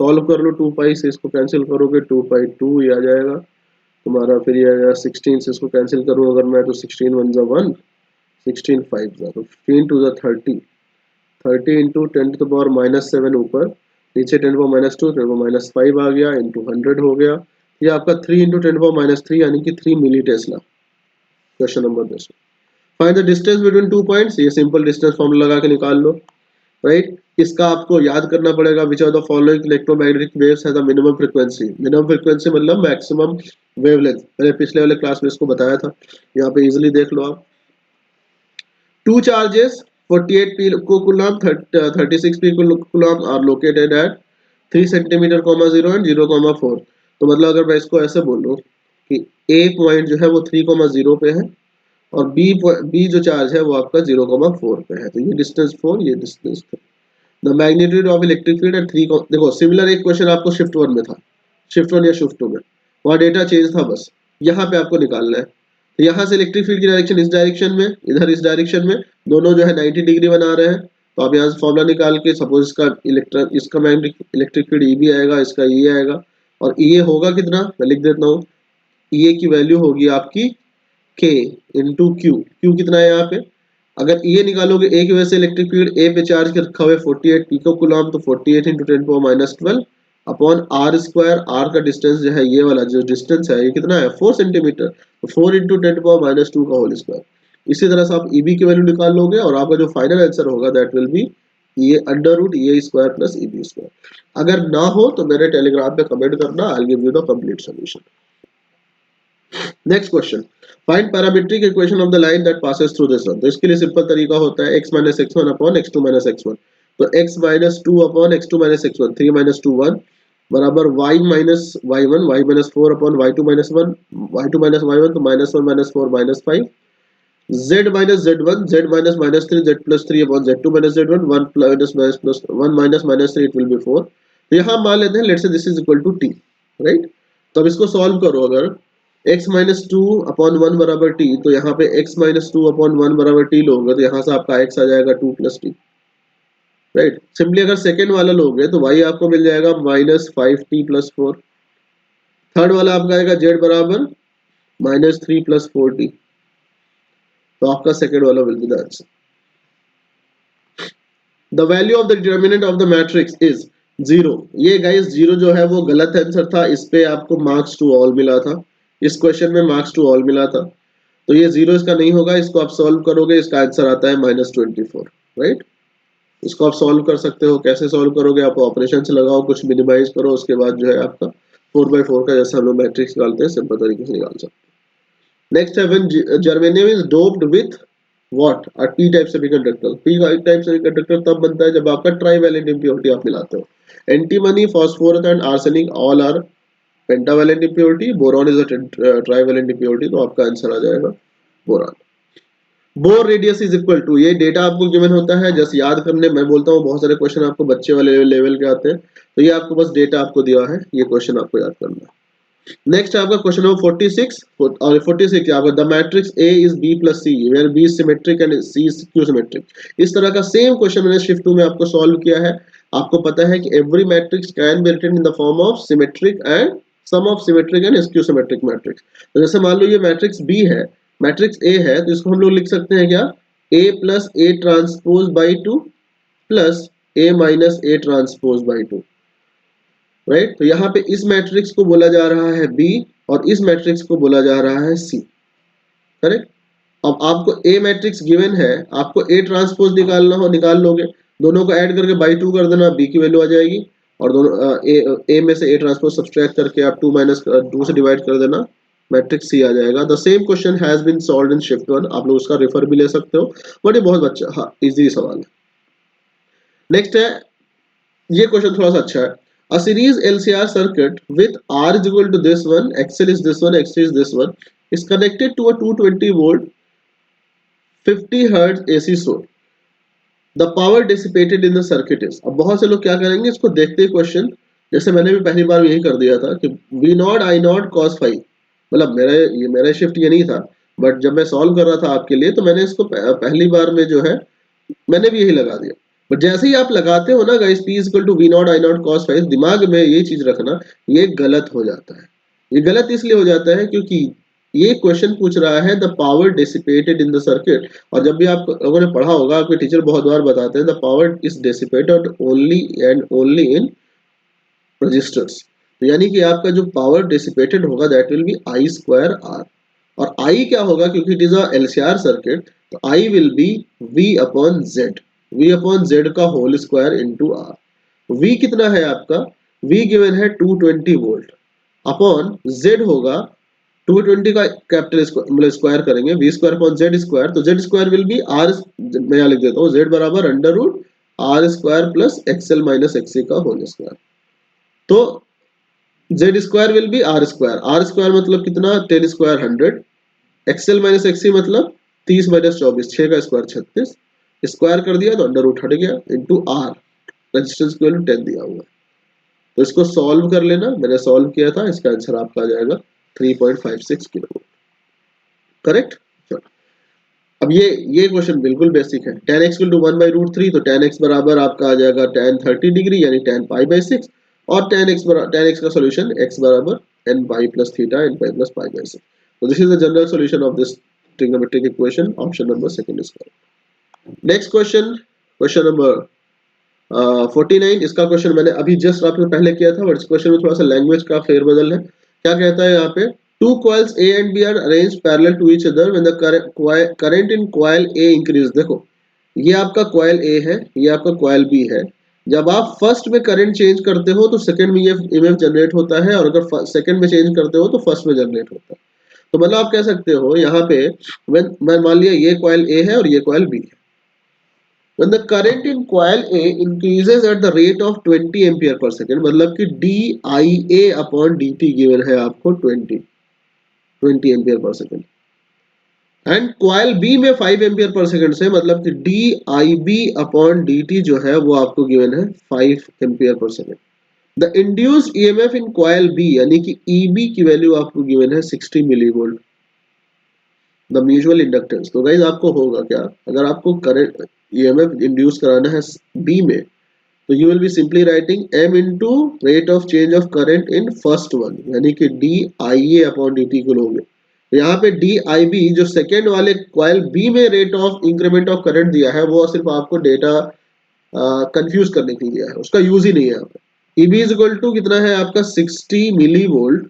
सॉल्व कर लो, 2 पाई से इसको कैंसिल करोगे 2 पाई 2 ये आ जाएगा तुम्हारा, फिर ये आ जाएगा 16 से इसको कैंसिल करूँ अगर मैं, तो 16 1 जा 1, 16 5 जा, तो 15 2 जा 30, 30 इंटू 10⁻⁻7 ऊपर, नीचे 10⁻⁻2 10⁻5 आ गया इंटू 100 हो गया, ये आपका 3 इंटू 10⁻3 यानी कि 3 milli tesla. Question number 10, find the distance between 2 points, ये सिंपल डिस्टेंस फॉर्मूला लगा के निकाल लो, राइट। इसका आपको याद करना पड़ेगा, which are the following electromagnetic waves has a minimum frequency, minimum frequency मतलब मैक्सिमम वेवलेंथ, मैंने पिछले वाले क्लास में इसको बताया था, यहाँ पे इजीली देख लो आप। Two charges 48 picocoulomb 36 picocoulomb are located at 3 centimetre 0 and 0,4, तो मतलब अगर मैं इसको ऐसे बोलूँ कि ए पॉइंट जो है वो 3,0 पे है और बी जो चार्ज है वो आपका 0,4 पे है, तो ये डिस्टेंस 4, ये distance 3। The magnitude of electric field at 3, देखो सिमिलर एक क्वेश्चन आपको शिफ्ट 1 में था, शिफ्ट 1 या शिफ्ट 2 में, वहाँ डेटा चेंज था, बस यहाँ पे आपको निकालना है। तो यहाँ से इलेक्ट्रिक फील्ड की डायरेक्शन इस डायरेक्शन में, इधर इस डायरेक्शन में, दोनों जो है 90 डिग्री बना रहे हैं। तो आप यहाँ से फॉर्मूला निकाल के सपोज इसका मैग्नेटिक इलेक्ट्रिक फील्ड ई आएगा, इसका ये आएगा, और ये होगा कितना, मैं लिख देता हूँ, ये की वैल्यू होगी आपकी K इंटू क्यू कितना है यहाँ पे, अगर ये निकालोगे ए की वजह से इलेक्ट्रिक फील्ड ए पे चार्ज के रखा हुआ है 48 पिको कूलम, तो 48 इंटू 10⁻12 अपॉन आर स्क्वायर, आर का डिस्टेंस जो है ये वाला जो डिस्टेंस है ये कितना है 4 सेंटीमीटर, तो 4 इंटू 10⁻2 का होल स्क्वायर। इसी तरह से आप ईबी की वैल्यू निकाल लोगे और आपका जो फाइनल आंसर होगा दैट विल बी ये अंडर रूट ए स्क्वायर प्लस ईबी स्क्वायर। अगर ना हो तो मेरे टेलीग्राम पे कमेंट करना, I give you the complete solution. Next question, find parametric equation of the line that passes through this one. तो इसके लिए सिंपल तरीका होता है x minus x1 upon x2 minus x1। तो x minus 2 upon x2 minus x1, 3 minus 2 1 बराबर y minus y1, y minus 4 upon y2 minus 1, y2 minus y1, तो minus 1 minus 4 minus 5, z minus z1, z minus minus 3, z plus 3 upon z2 minus z1, 1 minus plus 1 minus minus 3, it will B 4। तो यहाँ मान लेते हैं let's say this is equal to t, राइट। तो अब इसको सॉल्व करो, अगर x माइनस 2 अपॉन 1 बराबर t, तो यहाँ पे x माइनस 2 अपॉन 1 बराबर t लोगे तो यहाँ से आपका x आ जाएगा 2 प्लस t, राइट। सिंपली अगर सेकेंड वाला लोगे तो y आपको मिल जाएगा माइनस 5t प्लस 4, थर्ड वाला आपका आएगा z बराबर माइनस 3 प्लस 4t, तो आपका सेकेंड वाला will be the answer. The value of the determinant of the matrix is 0। ये गाइस 0 जो है वो गलत आंसर था, इस पे आपको मार्क्स टू ऑल मिला था, इस क्वेश्चन में मार्क्स टू ऑल मिला था, तो ये 0 इसका नहीं होगा। इसको आप सॉल्व करोगे, इसका आंसर आता है माइनस 24, राइट। इसको आप सॉल्व कर सकते हो, कैसे सॉल्व करोगे, आप ऑपरेशन से लगाओ, कुछ मिनिमाइज करो, उसके बाद जो है आपका 4/4 का जैसा हम लोग मैट्रिक्स निकालते हैं सिंपल तरीके से निकाल सकते हैं। नेक्स्ट है when germanium is doped with what, a p type semiconductor. p type semiconductor तब बनता है जब आपका ट्राइवैलेंट इंप्योरिटी आप मिलाते हो, antimony, phosphorus and arsenic all are pentavalent impurity, boron is a trivalent impurity, तो आपका आंसर आ जाएगा boron. Bohr radius is equal to, ये डेटा आपको गिवन होता है, जस्ट याद करने, मैं बोलता हूँ बहुत सारे क्वेश्चन आपको बच्चे वाले लेवल के आते हैं, तो ये आपको बस डेटा आपको दिया है, ये क्वेश्चन आपको याद करना है। नेक्स्ट आपका क्वेश्चन नंबर 46 और 46 आपका the matrix A is B plus C where B is symmetric and C is skew symmetric. इस तरह का सेम क्वेश्चन मैंने शिफ्ट 2 में आपको सॉल्व किया है। आपको पता है कि every matrix can be written in the form of symmetric and sum of symmetric and skew symmetric matrix. तो जैसे मान लो ये मैट्रिक्स B है, मैट्रिक्स A है, तो इसको हम लोग लिख सकते हैं क्या, A plus A transpose by 2 plus A minus A transpose by 2, right. तो यहाँ पे इस मैट्रिक्स को बोला जा रहा है बी और इस मैट्रिक्स को बोला जा रहा है सी, करेक्ट। अब आपको ए मैट्रिक्स गिवन है, आपको ए ट्रांसपोज निकालना हो निकाल लोगे, दोनों को ऐड करके बाई 2 कर देना, बी की वैल्यू आ जाएगी, और दोनों ए में से ए ट्रांसपोज सब्सट्रैक्ट करके आप 2 माइनस 2 से डिवाइड कर देना, मैट्रिक्स सी आ जाएगा। The same question has been solved in shift 1, आप लोग उसका रेफर भी ले सकते हो, बट ये बहुत अच्छा, हाँ इजी सवाल है। नेक्स्ट है, ये क्वेश्चन थोड़ा सा अच्छा है। A series LCR circuit with R is equal to this one, XL is this one, XC is this one, is connected to a 220 volt 50 Hz AC source. The power dissipated in the circuit is। अब बहुत से लोग क्या करेंगे, इसको देखते ही question, जैसे मैंने भी पहली बार यही कर दिया था कि V not I not cos phi, मतलब मेरा शिफ्ट ये नहीं था, बट जब मैं सॉल्व कर रहा था आपके लिए तो मैंने इसको पहली बार में जो है मैंने भी यही लगा दिया। बट जैसे ही आप लगाते हो ना guys, P is equal to V naught I naught cos five, दिमाग में ये चीज रखना, ये गलत हो जाता है। ये गलत इसलिए हो जाता है क्योंकि ये क्वेश्चन पूछ रहा है the power dissipated in the circuit, और जब भी आप लोगों ने पढ़ा होगा, आपके टीचर बहुत बार बताते हैं the power is dissipated only and only in resistors. तो यानी कि आपका जो पावर डिसिपेटेड होगा that will be I square R, और आई क्या होगा, क्योंकि it is a LCR circuit, तो I will be V upon Z, v upon Z का whole square into R. v कितना है आपका, v गिवन है 220 वोल्ट अपॉन z होगा 220 का कैपिटल मतलब स्क्वायर करेंगे, v square upon Z square, तो z square will be r, मैं यहाँ लिख देता हूँ, z बराबर under root R square plus XL minus XC का होल स्क्वायर। तो z square will be r square मतलब कितना 10 स्क्वायर 100, एक्सएल माइनस एक्सी मतलब 30 माइनस 24, 6 का स्क्वायर 36, स्क्वायर कर दिया तो अंडर रूट हट गया इंटू आर, रेजिस्टेंस की वैल्यू 10 दिया हुआ है। तो इसको सॉल्व कर लेना, मैंने सॉल्व किया था, इसका आंसर आपका आ जाएगा 3.56 किलो। करेक्ट। अब ये क्वेश्चन बिल्कुल बेसिक है। tan x इक्वल टू 1/√3, तो tan x बराबर आपका आ जाएगा tan 30 डिग्री यानी tan π/6, और tan x का सॉल्यूशन x बराबर n pi plus theta n pi plus π/6। तो this is the general solution of this trigonometric equation, option number second is correct. Next question, question number 49। इसका question मैंने अभी just आपने पहले किया था, बट इस क्वेश्चन में थोड़ा सा लैंग्वेज का फेरबदल है। क्या कहता है यहाँ पे, to coils A and B are arranged parallel to each other when the current in coil A increase। देखो ये आपका coil A है, ये आपका coil B है। जब आप फर्स्ट में करंट चेंज करते हो तो सेकंड में ये EMF जनरेट होता है, और अगर सेकंड में चेंज करते हो तो फर्स्ट में जनरेट होता है। तो मतलब आप कह सकते हो यहाँ पे, मैं मान लिया ये coil A है और ये coil B है। When the current in coil A increases at the rate of 20 ampere per second, मतलब कि DIA अपॉन dt गिवन है आपको 20 ampere per second, and coil B में 5 एम्पियर पर सेकेंड से, मतलब कि DIB अपॉन dt जो है वो आपको गिवन है 5 ampere per second. The induced EMF in coil B यानी कि EB की वैल्यू आपको गिवन है 60 मिलीवोल्ट। द म्यूचुअल इंडक्टेंस, तो गाइज आपको होगा क्या, अगर आपको करंट EMF इंड्यूस कराना है बी में, तो you will be simply writing m into rate of change of current in first one, यानी कि DIA अपॉन dt को लोगे। यहाँ पे DIB जो सेकेंड वाले कॉइल बी में rate of increment of current दिया है, वो सिर्फ आपको डेटा कंफ्यूज करने के लिए दिया है, उसका यूज ही नहीं है यहाँ पे। EB इज इक्वल टू कितना है आपका 60 मिलीवोल्ट,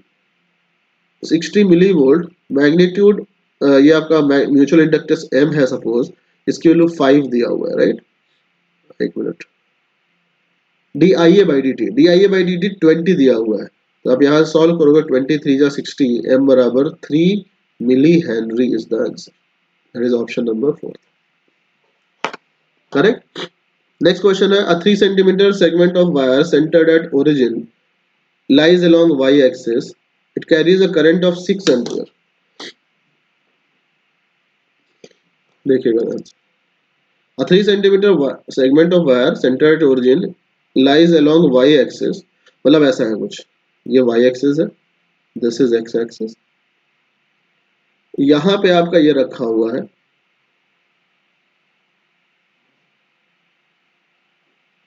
60 मिलीवोल्ट मैग्नीट्यूड, ये आपका म्यूचुअल इंडक्टेंस M है सपोज, इसकी वैल्यू 5 दिया हुआ है, राइट। एक मिनट, DIA बाई dt 20 दिया हुआ है, तो आप यहाँ सॉल्व करोगे 23 जा 60, M बराबर 3 milli henry is the answer, that is option number 4, correct. Next question है, a 3 centimetre segment of wire centred at origin lies along y axis, it carries a current of 6 ampere। देखिएगा, a 3 centimeter segment of wire centered at origin lies along y axis, मतलब ऐसा है कुछ, ये y axis है, this is x axis, यहाँ पे आपका ये रखा हुआ है,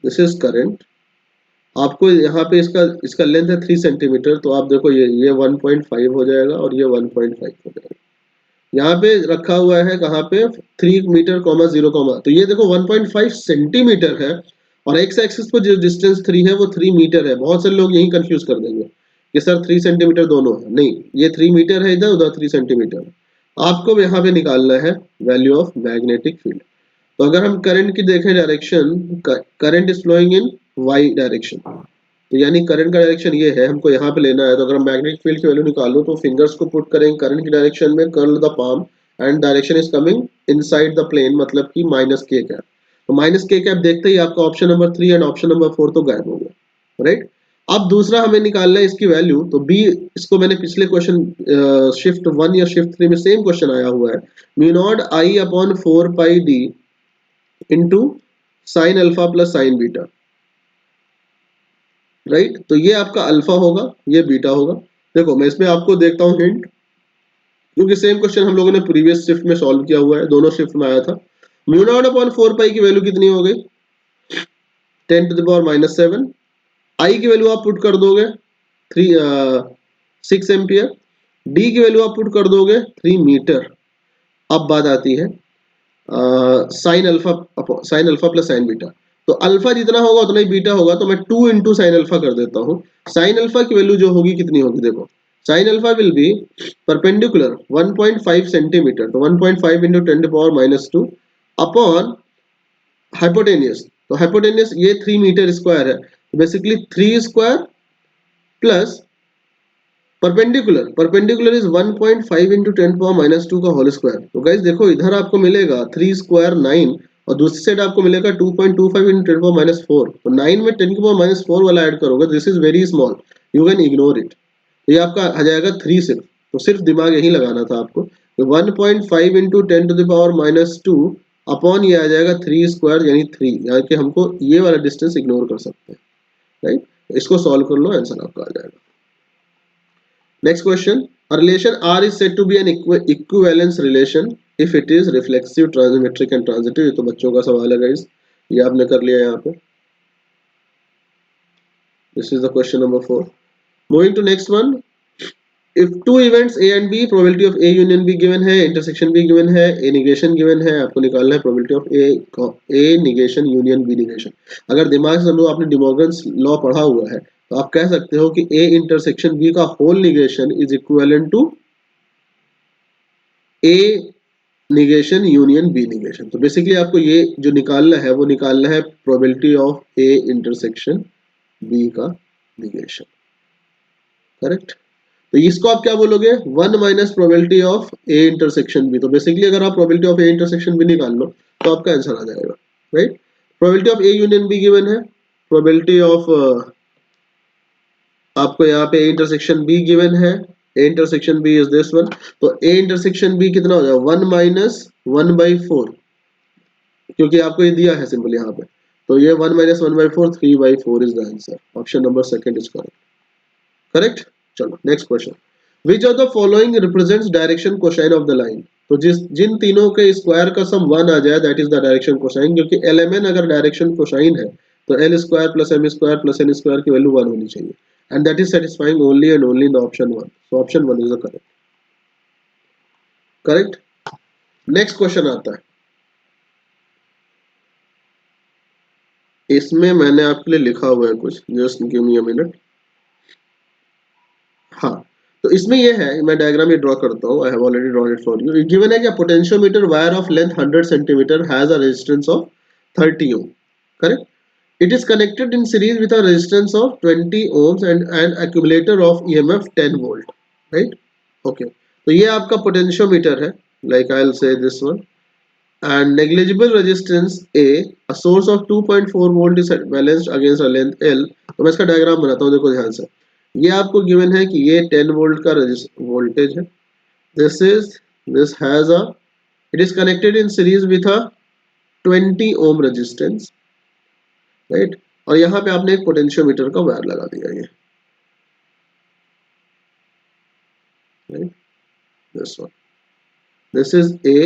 this is current। आपको यहाँ पे इसका लेंथ है 3 सेंटीमीटर, तो आप देखो ये 1.5 हो जाएगा और ये 1.5 हो जाएगा। यहाँ पे रखा हुआ है कहाँ पे 3 मीटर कॉमा 0 कॉमा, तो ये देखो 1.5 सेंटीमीटर है, और एक्स एक्सिस पर जो डिस्टेंस 3 है वो 3 मीटर है। बहुत सारे लोग यही कंफ्यूज कर देंगे कि सर 3 सेंटीमीटर दोनों है, नहीं, ये 3 मीटर है इधर, उधर 3 सेंटीमीटर। आपको यहाँ पे निकालना है वैल्यू ऑफ मैग्नेटिक फील्ड। तो अगर हम करंट की देखें direction, current is flowing in Y direction, तो यानी करंट का डायरेक्शन ये है, हमको यहाँ पे लेना है। तो अगर हम मैग्नेटिक फील्ड की वैल्यू निकालो तो फिंगर्स को पुट करेंगे करंट की डायरेक्शन में, curl the palm and direction is coming inside the plane, मतलब कि माइनस के कैप। तो माइनस के कैप देखते ही आपका option number 3 and option number 4 तो गायब हो गया, राइट। अब दूसरा हमें निकालना है इसकी वैल्यू, तो बी, इसको मैंने पिछले क्वेश्चन शिफ्ट 1 या शिफ्ट 3 में सेम क्वेश्चन आया हुआ है, mu naught I upon 4 pi D into sine alpha plus sine beta, right. तो ये आपका अल्फा होगा, ये बीटा होगा। देखो मैं इसमें आपको देखता हूँ हिंट, क्योंकि सेम क्वेश्चन हम लोगों ने प्रीवियस शिफ्ट में सॉल्व किया हुआ है, दोनों शिफ्ट में आया था। म्यू नॉट अपॉन 4 पाई की वैल्यू कितनी हो गई, 10 टू द पावर -7। आई की वैल्यू आप पुट कर दोगे 6 एम्पियर, डी की वैल्यू आप पुट कर दोगे 3 मीटर। अब बात आती है sign alpha plus sine beta, तो अल्फा जितना होगा उतना ही बीटा होगा, तो मैं 2 इंटू साइन अल्फा कर देता हूँ। साइन अल्फा की वैल्यू जो होगी कितनी होगी, देखो sine alpha will be perpendicular 1.5 centimetre, तो 1.5 into 10 to power -2 upon hypotenuse, तो हाइपोटेनियस ये 3 मीटर स्क्वायर है, basically 3 square plus perpendicular is 1.5 into 10 power -2 का होल स्क्वायर। तो गाइज देखो इधर आपको मिलेगा 3 स्क्वायर 9, और दूसरी साइड आपको मिलेगा 2.25 इंटू 10 पावर -4, तो 9 में 10 की पावर -4 वाला ऐड करोगे, this is very small, you can ignore it, ये आपका आ जाएगा 3 सिर्फ। तो सिर्फ दिमाग यही लगाना था आपको, तो 1.5 into 10 to the power -2 upon ये आ जाएगा 3 स्क्वायर यानी 3, यानी कि हमको ये वाला डिस्टेंस इग्नोर कर सकते हैं, राइट। इसको सॉल्व कर लो, आंसर आपका आ जाएगा। Next question, A relation R is said to be an equivalence relation if it is reflexive, transmetric and transitive. ये तो बच्चों का सवाल है guys, ये आपने कर लिया यहाँ पे. This is the question number 4. Moving to next one. If two events A and B, probability of A union B given है, intersection B given है, A negation given है, आपको निकालना है probability of A negation union B negation. अगर दिमाग से समझो आपने डिमॉर्गन्स लॉ पढ़ा हुआ है तो आप कह सकते हो कि A intersection B का whole negation is equivalent to A negation union B negation. तो बेसिकली आपको ये जो निकालना है वो निकालना है probability of A intersection B का negation. करेक्ट. तो इसको आप क्या बोलोगे, 1 minus probability of A intersection B. तो बेसिकली अगर आप probability of A intersection B निकाल लो तो आपका आंसर आ जाएगा. Right. Probability of A union B given है, प्रोबेबिलिटी ऑफ आपको यहाँ पे ए इंटरसेक्शन बी गिवन है. A intersection B is this one. तो ए इंटरसेक्शन बी कितना हो जाएगा, 1 माइनस 1/4, क्योंकि आपको ये दिया है सिंपल यहाँ पे. तो ये 1 माइनस 1/4, 3/4 इज the answer. Option number second is correct. Correct. चलो next question. Which of the following represents direction cosine of the line. तो जिन तीनों के स्क्वायर का सम 1 आ जाए that is the direction cosine, क्योंकि LMN अगर डायरेक्शन कोसाइन है तो L square plus M square plus N square की वैल्यू 1 होनी चाहिए, and that is satisfying only and only in the option 1. So option 1 is the correct. Correct. Next question आता है. इसमें मैंने आपके लिए लिखा हुआ है कुछ, just give me a minute. हाँ, तो इसमें ये है, मैं डायग्राम ये ड्रॉ करता हूँ. I have already drawn it for you. Given है कि potentiometer wire of length 100 centimetre has a resistance of 30 ohm. Correct. It is connected in series with a resistance of 20 ohms and an accumulator of EMF 10 volt. Right. Okay. तो ये आपका potentiometer है, like I will say this one. And negligible resistance a source of 2.4 volt is balanced against a length L. तो मैं इसका diagram बनाता हूँ, देखो ध्यान से. ये आपको गिवन है कि ये 10 वोल्ट का वोल्टेज है. this has a, it is connected in series with a 20 ohm resistance. Right. और यहाँ पे आपने एक पोटेंशियोमीटर का वायर लगा दिया. ये right. this one, this is A,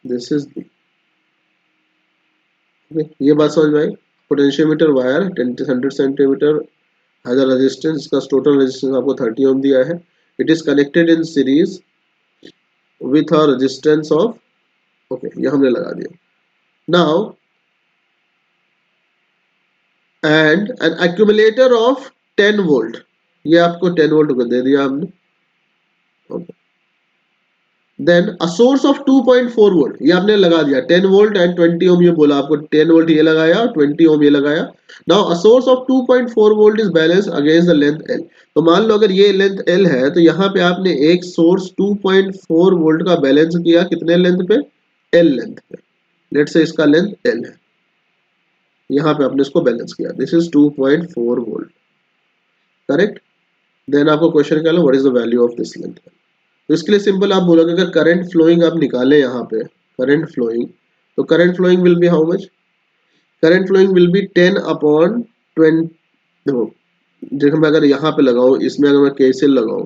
this is B. ये बात समझ में आई. Potentiometer wire 100 centimetre has a resistance, इसका टोटल रेजिस्टेंस आपको 30 ओम दिया है. It is connected in series with a resistance of, okay ये हमने लगा दिया. Now and an accumulator of 10 volt, ये आपको 10 वोल्ट को दे दिया हमने. Okay. Then a source of 2.4 volt, ये आपने लगा दिया. 10 वोल्ट एंड 20 ओम ये बोला आपको, 10 वोल्ट ये लगाया, 20 ओम ये लगाया. Now a source of 2.4 volt is balance against the length L. तो मान लो अगर ये लेंथ L है तो यहाँ पे आपने एक सोर्स 2.4 वोल्ट का बैलेंस किया, कितने लेंथ पे, L लेंथ पे. लेट्स से इसका लेंथ L है, यहाँ पे आपने इसको बैलेंस किया. This is 2.4 volt. Correct. Then आपको क्वेश्चन क्या लो, what is the value of this length. तो इसके लिए सिंपल आप बोलोगे अगर करंट फ्लोइंग आप निकाले यहाँ पे करंट फ्लोइंग, तो current flowing will be how much, current flowing will be 10/20. देखो जैसे मैं अगर यहाँ पे लगाऊं, इसमें अगर मैं KCL लगाऊं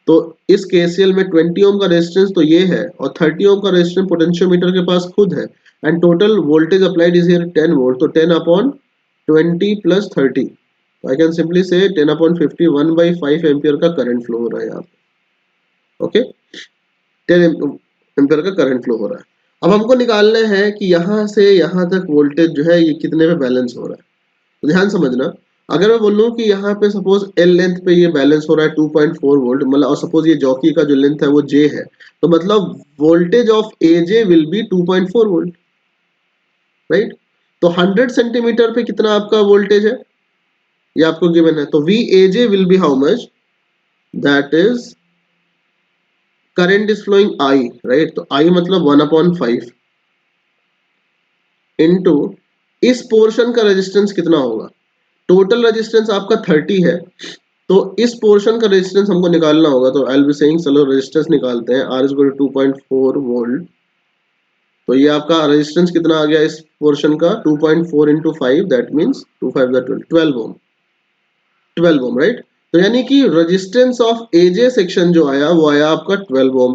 तो इस KCL में 20 ओम का रेजिस्टेंस तो ये है और 30 ओम का रेजिस्टेंस पोटेंशियोमीटर के पास खुद है, and total voltage applied is here 10 volt. तो 10/20 प्लस 30, आई कैन सिंपली से 10/50, 1/5 एम्पियर का करंट फ्लो हो रहा है यहाँ पे. ओके. 10 एम्पियर का करंट फ्लो हो रहा है. अब हमको निकालना है कि यहाँ से यहाँ तक वोल्टेज जो है ये कितने पे बैलेंस हो रहा है. तो ध्यान समझना, अगर मैं बोलूँ कि यहाँ पे सपोज L लेंथ पे ये बैलेंस हो रहा है 2.4 वोल्ट, मतलब और सपोज ये जॉकी का जो लेंथ है वो J है, तो मतलब voltage of AJ will be 2.4 volt. Right. तो 100 सेंटीमीटर पे कितना आपका वोल्टेज है ये आपको गिवन है. तो VAJ will be how much, that is current is flowing I, right. तो I मतलब 1/5 into इस पोर्शन का रेजिस्टेंस कितना होगा. टोटल रेजिस्टेंस आपका 30 है, तो इस पोर्शन का रेजिस्टेंस हमको निकालना होगा. तो आई विल बी सेइंग चलो रेजिस्टेंस निकालते हैं. R is equal to 2.4 volt. तो ये आपका रेजिस्टेंस कितना आ गया इस पोर्शन का, 2.4 into 5, that means 2 5 12 ohm. 12 ohm, right. तो यानी कि रेजिस्टेंस ऑफ एजे सेक्शन जो आया वो आया आपका 12 ओम,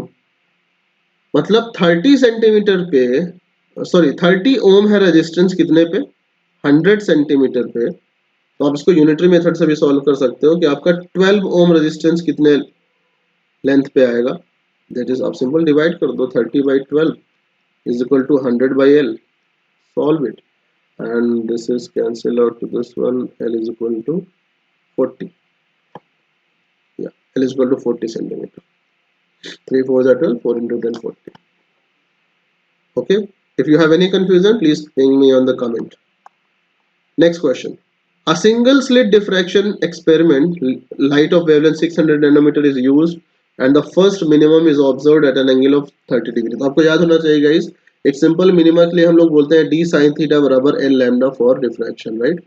मतलब 30 सेंटीमीटर पे, सॉरी 30 ओम है रेजिस्टेंस कितने पे, 100 सेंटीमीटर पे। तो आप इसको यूनिटरी मेथड से भी सॉल्व कर सकते हो कि आपका 12 ओम रेजिस्टेंस कितने लेंथ पे आएगा। दैट इज आप सिंपल डिवाइड कर दो, 30/12 is equal to 100 by L. Solve it, and this is cancel out to this one. L is equal to 40. Yeah, L is equal to 40 centimeter. 3 4s are 12, 4 into 10 40. Okay, if you have any confusion, please ping me on the comment. Next question. A single slit diffraction experiment, light of wavelength 600 nanometer is used and the first minimum is observed at an angle of 30 degree. तो आपको याद होना चाहिए guys, एक simple minima के लिए हम लोग बोलते हैं d sin थीटा बराबर n lambda for diffraction, right.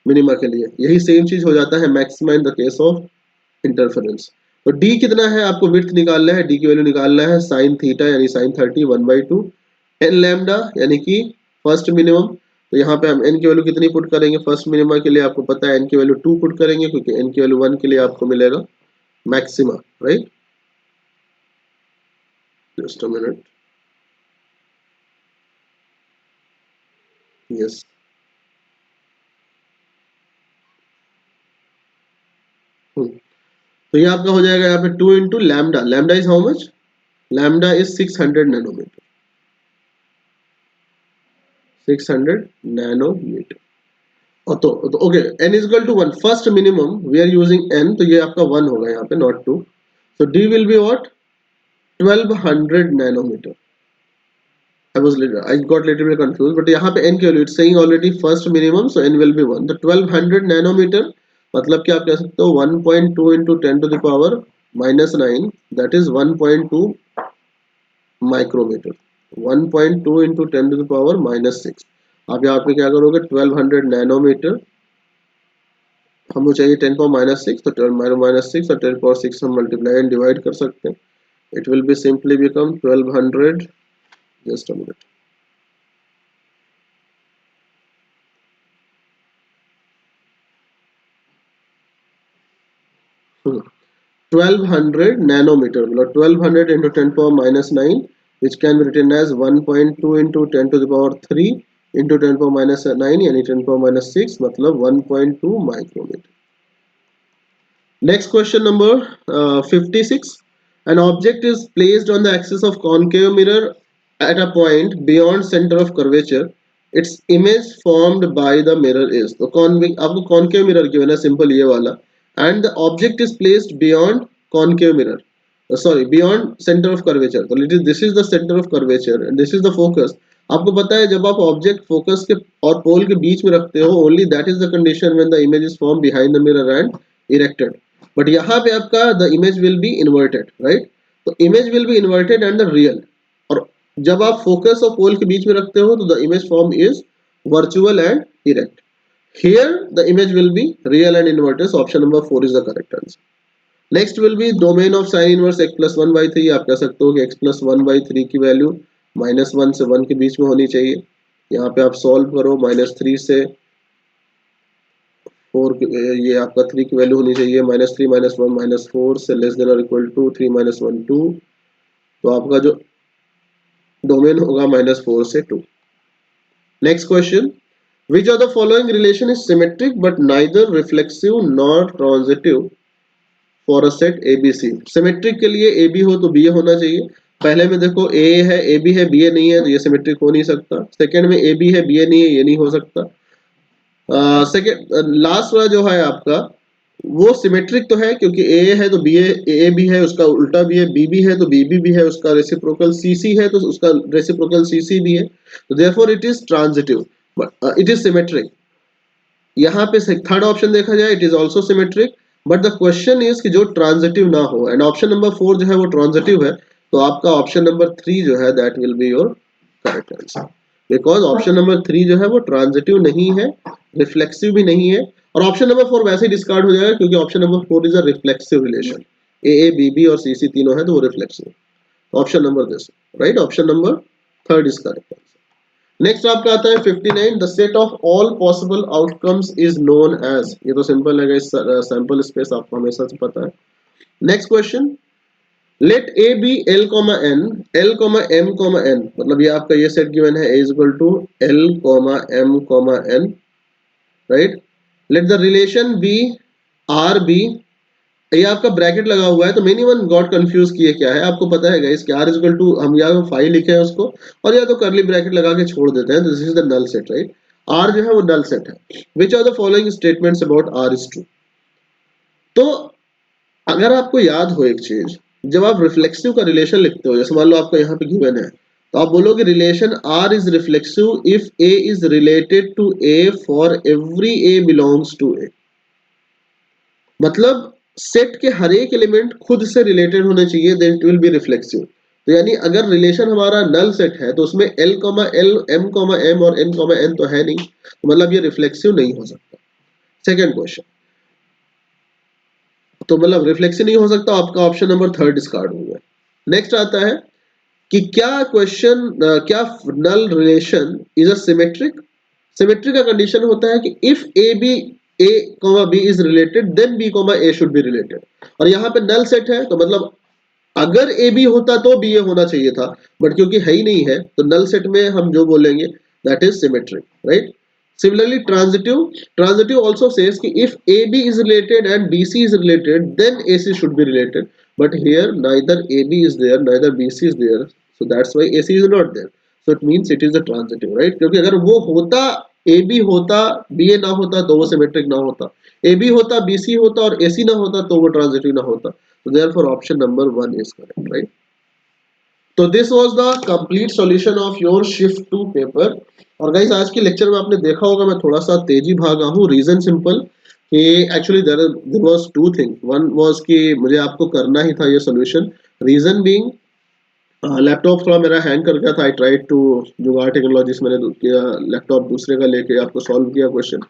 Minima के लिए यही सेम चीज हो जाता है maxima in the case of interference. तो d कितना है, आपको विड्थ निकालना है, d की वैल्यू निकालना है sin थीटा यानी sin 30 1/2, n लैम्डा यानी कि फर्स्ट मिनिमम। तो यहाँ पे हम n की वैल्यू कितनी पुट करेंगे फर्स्ट मिनिमा के लिए, आपको पता है n की वैल्यू 2 पुट करेंगे क्योंकि n की वैल्यू 1 के लिए आपको मिलेगा maxima, right. Just a minute, yes. तो ये आपका हो जाएगा यहाँ पे 2 into lambda, lambda is how much, lambda is 600 nanometer, 600 nanometer. तो okay, n is equal to 1, first minimum we are using n, तो ये आपका 1 होगा यहाँ पे, not 2। So d will be what, 1200 nanometer. I got little bit confused, but यहाँ पे n की value it's saying already first minimum, so n will be 1। तो 1200 नैनोमीटर मतलब कि आप कह सकते हो 1.2 into 10 to the power -9, that is 1.2 micrometer, 1.2 into 10 to the power -6। आप यहाँ पे क्या करोगे, 1200 नैनोमीटर हमको चाहिए 10 पावर -6, तो 12 -6 और 10 पावर 6 हम मल्टीप्लाई एंड डिवाइड कर सकते हैं। It will be simply become 1200, just a minute, 1200 nanometer, मतलब 1200 into 10 power -9, which can be written as 1.2 into 10 to the power 3 into 10 power -9 यानी 10 power -6, मतलब 1.2 micrometer. Next question number 56. An object is placed on the axis of concave mirror at a point beyond center of curvature. Its image formed by the mirror is, तो आपको concave mirror की है simple ये वाला, and the object is placed beyond concave mirror, sorry beyond center of curvature, तो this is the center of curvature and this is the focus। आपको पता है जब आप ऑब्जेक्ट फोकस के और पोल के बीच में रखते हो, only that is the condition when the image is form behind the mirror and erected. But यहाँ पे आपका the image will be inverted, right. तो image will be inverted and the real, और जब आप फोकस और पोल के बीच में रखते हो तो the image form is virtual and erect. Here the image will be real and inverted, so option number 4 is the correct answer. Next will be domain of sin inverse x plus 1/3। आप कह सकते हो कि x plus 1/3 की value -1 से 1 के बीच में होनी चाहिए। यहाँ पे आप सॉल्व करो, -3 से 4, ये आपका 3 की वैल्यू होनी चाहिए, -3 -1 -4 से लेस देन और इक्वल टू 3 -1 2, तो आपका जो डोमेन होगा -4 से 2। Next question, which of the following relation is symmetric but neither reflexive nor transitive for a set ABC। Symmetric के लिए AB हो तो BA होना चाहिए। पहले में देखो A है, AB है, BA नहीं है, तो ये सिमेट्रिक हो नहीं सकता। सेकंड में AB है, BA नहीं है, ये नहीं हो सकता। सेकंड लास्ट वाला जो है आपका वो सिमेट्रिक तो है क्योंकि A है तो A भी है, उसका उल्टा भी है, B भी है तो BB भी है, उसका रेसिप्रोकल CC है तो उसका रेसिप्रोकल CC भी है, तो therefore it is transitive, but it is symmetric. यहाँ पे थर्ड ऑप्शन देखा जाए, it is also symmetric, but the question is कि जो ट्रांजिटिव ना हो, एंड ऑप्शन नंबर 4 जो है वो ट्रांजिटिव है, तो आपका ऑप्शन नंबर 3 जो है that will be your correct answer, because option number 3 जो है वो ट्रांजिटिव नहीं है, रिफ्लेक्सिव भी नहीं है, और ऑप्शन नंबर 4 वैसे ही डिस्कार्ड हो जाएगा क्योंकि option number 4 is a reflexive relation, A B B और सी सी तीनों है तो वो reflexive. Option number this, right, option number 3 is correct. Next आपका आता है 59, the set of all possible outcomes is known as. ये तो सिंपल है गाइस, सैंपल स्पेस आपको हमेशा से पता है। Next question, let A be L comma N, L comma M comma N, मतलब ये आपका ये सेट गिवन है, A is equal to L comma M comma N, right. Let the relation be R be, ये आपका bracket लगा हुआ है तो मेनी वन गॉट कंफ्यूज किए क्या है, आपको पता है गाइस कि आर इज इक्वल टू, हम या तो फाइव लिखे हैं उसको और या तो करली ब्रैकेट लगा के छोड़ देते हैं, this is the null set, right. R जो है वो नल सेट है। Which are the following statements about R is true. तो अगर आपको याद हो एक चीज, जब आप रिफ्लेक्सिव का रिलेशन लिखते हो, जैसे मान लो आपका यहाँ पे गिवन है, तो आप बोलोगे relation R is reflexive if A is related to A for every A belongs to A. मतलब सेट के हर एक एलिमेंट खुद से रिलेटेड होने चाहिए, then it will be reflexive. तो यानी अगर रिलेशन हमारा नल सेट है तो उसमें L comma L, M comma M और एन कॉमा एन तो है नहीं, तो मतलब ये रिफ्लेक्सिव नहीं हो सकता। सेकेंड क्वेश्चन, तो मतलब रिफ्लेक्सिव नहीं हो सकता, आपका ऑप्शन नंबर थर्ड डिस्कार्ड हो गया। नेक्स्ट आता है कि क्या क्वेश्चन, क्या null relation is a symmetric. Symmetric का कंडीशन होता है कि if A B, A comma B is related then B comma A should be related. और यहाँ पे नल सेट है तो मतलब अगर ए बी होता तो बी ए होना चाहिए था, बट क्योंकि है ही नहीं है तो नल सेट में हम जो बोलेंगे that is symmetric, right. Similarly, transitive also says कि if AB is related and BC is related, then AC should be related. But here neither AB is there, neither BC is there, so that's why AC is not there. So it means it is a transitive, right? क्योंकि अगर वो होता, AB होता, BA ना होता तो वो symmetric ना होता, AB होता, BC होता और AC ना होता तो वो transitive ना होता. So therefore option number 1 is correct, right? तो this was the complete solution of your shift two paper. और गाइस आज के लेक्चर में आपने देखा होगा मैं थोड़ा सा तेजी भागा हूँ, रीजन सिंपल कि actually there was two thing, one was कि मुझे आपको करना ही था ये सॉल्यूशन, रीजन बीइंग लैपटॉप थोड़ा मेरा हैंग कर गया था, आई ट्राइड टू जुगाड़ टेक्नोलॉजीज, मैंने किया लैपटॉप दूसरे का लेके आपको सॉल्व किया क्वेश्चन।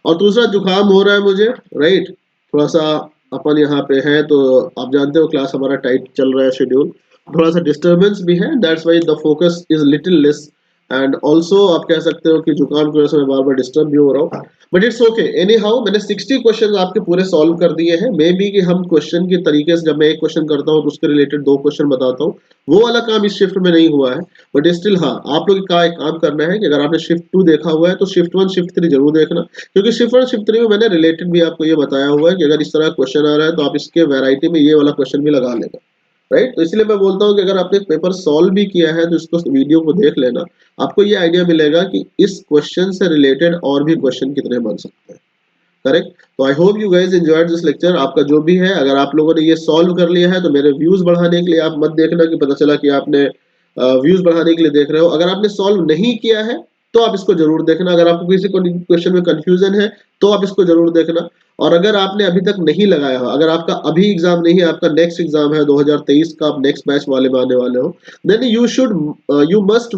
और दूसरा जुकाम हो रहा है मुझे, राइट, थोड़ा सा अपन यहाँ पे है तो आप जानते हो क्लास हमारा टाइट चल रहा है शेड्यूल, थोड़ा सा डिस्टर्बेंस भी है, that's why the focus is little less. And also आप कह सकते हो कि जुकाम की वजह से मैं बार बार डिस्टर्ब भी हो रहा हूँ, but it's okay. Any how मैंने 60 क्वेश्चन आपके पूरे सॉल्व कर दिए हैं, मे बी कि हम क्वेश्चन के तरीके से, जब मैं एक क्वेश्चन करता हूँ तो उसके रिलेटेड दो क्वेश्चन बताता हूँ, वो वाला काम इस शिफ्ट में नहीं हुआ है। बट स्टिल हाँ, आप लोग का एक काम करना है कि अगर आपने शिफ्ट 2 देखा हुआ है तो शिफ्ट 1 शिफ्ट 3 जरूर देखना, क्योंकि शिफ्ट 1 शिफ्ट 3 में मैंने रिलेटेड भी आपको ये बताया हुआ है कि अगर इस तरह क्वेश्चन आ रहा है तो आप इसके वैरायटी में ये वाला क्वेश्चन भी लगा लेना, राइट। तो इसलिए मैं बोलता हूँ कि अगर आपने पेपर सॉल्व भी किया है तो इसको वीडियो को देख लेना, आपको ये आइडिया मिलेगा कि इस क्वेश्चन से रिलेटेड और भी क्वेश्चन कितने बन सकते हैं, करेक्ट। तो I hope you guys enjoyed this lecture. आपका जो भी है, अगर आप लोगों ने ये सॉल्व कर लिया है तो मेरे व्यूज बढ़ाने के लिए आप मत देखना कि पता चला कि आपने व्यूज बढ़ाने के लिए देख रहे हो, अगर आपने सॉल्व नहीं किया है तो आप इसको जरूर देखना, अगर आपको किसी क्वेश्चन में कंफ्यूजन है तो आप इसको जरूर देखना। और अगर आपने अभी तक नहीं लगाया हो, अगर आपका अभी एग्जाम नहीं है, आपका नेक्स्ट एग्जाम है 2023 का, आप नेक्स्ट बैच वाले में आने वाले हो, then you must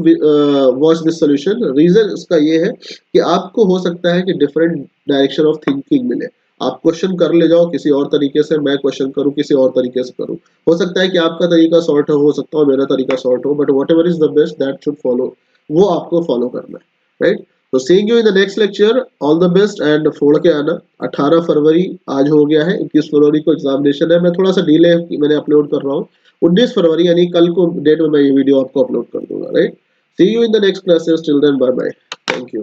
watch this solution. Reason इसका ये है कि आपको हो सकता है कि डिफरेंट डायरेक्शन ऑफ थिंकिंग मिले, आप क्वेश्चन कर ले जाओ किसी और तरीके से, मैं क्वेश्चन करूं किसी और तरीके से करूं, हो सकता है कि आपका तरीका सॉर्ट हो सकता है मेरा तरीका सॉर्ट हो, but what ever is the best that should follow, वो आपको फॉलो करना है, राइट। तो seeing you in the next lecture, all the best and फोड़ के आना। 18 फरवरी आज हो गया है, 21 फरवरी को एग्जामिनेशन है, मैं थोड़ा सा डिले मैंने अपलोड कर रहा हूँ, 19 फरवरी यानी कल को डेट में मैं ये वीडियो आपको अपलोड कर दूंगा, right. See you in the next classes, till then bye bye, thank you.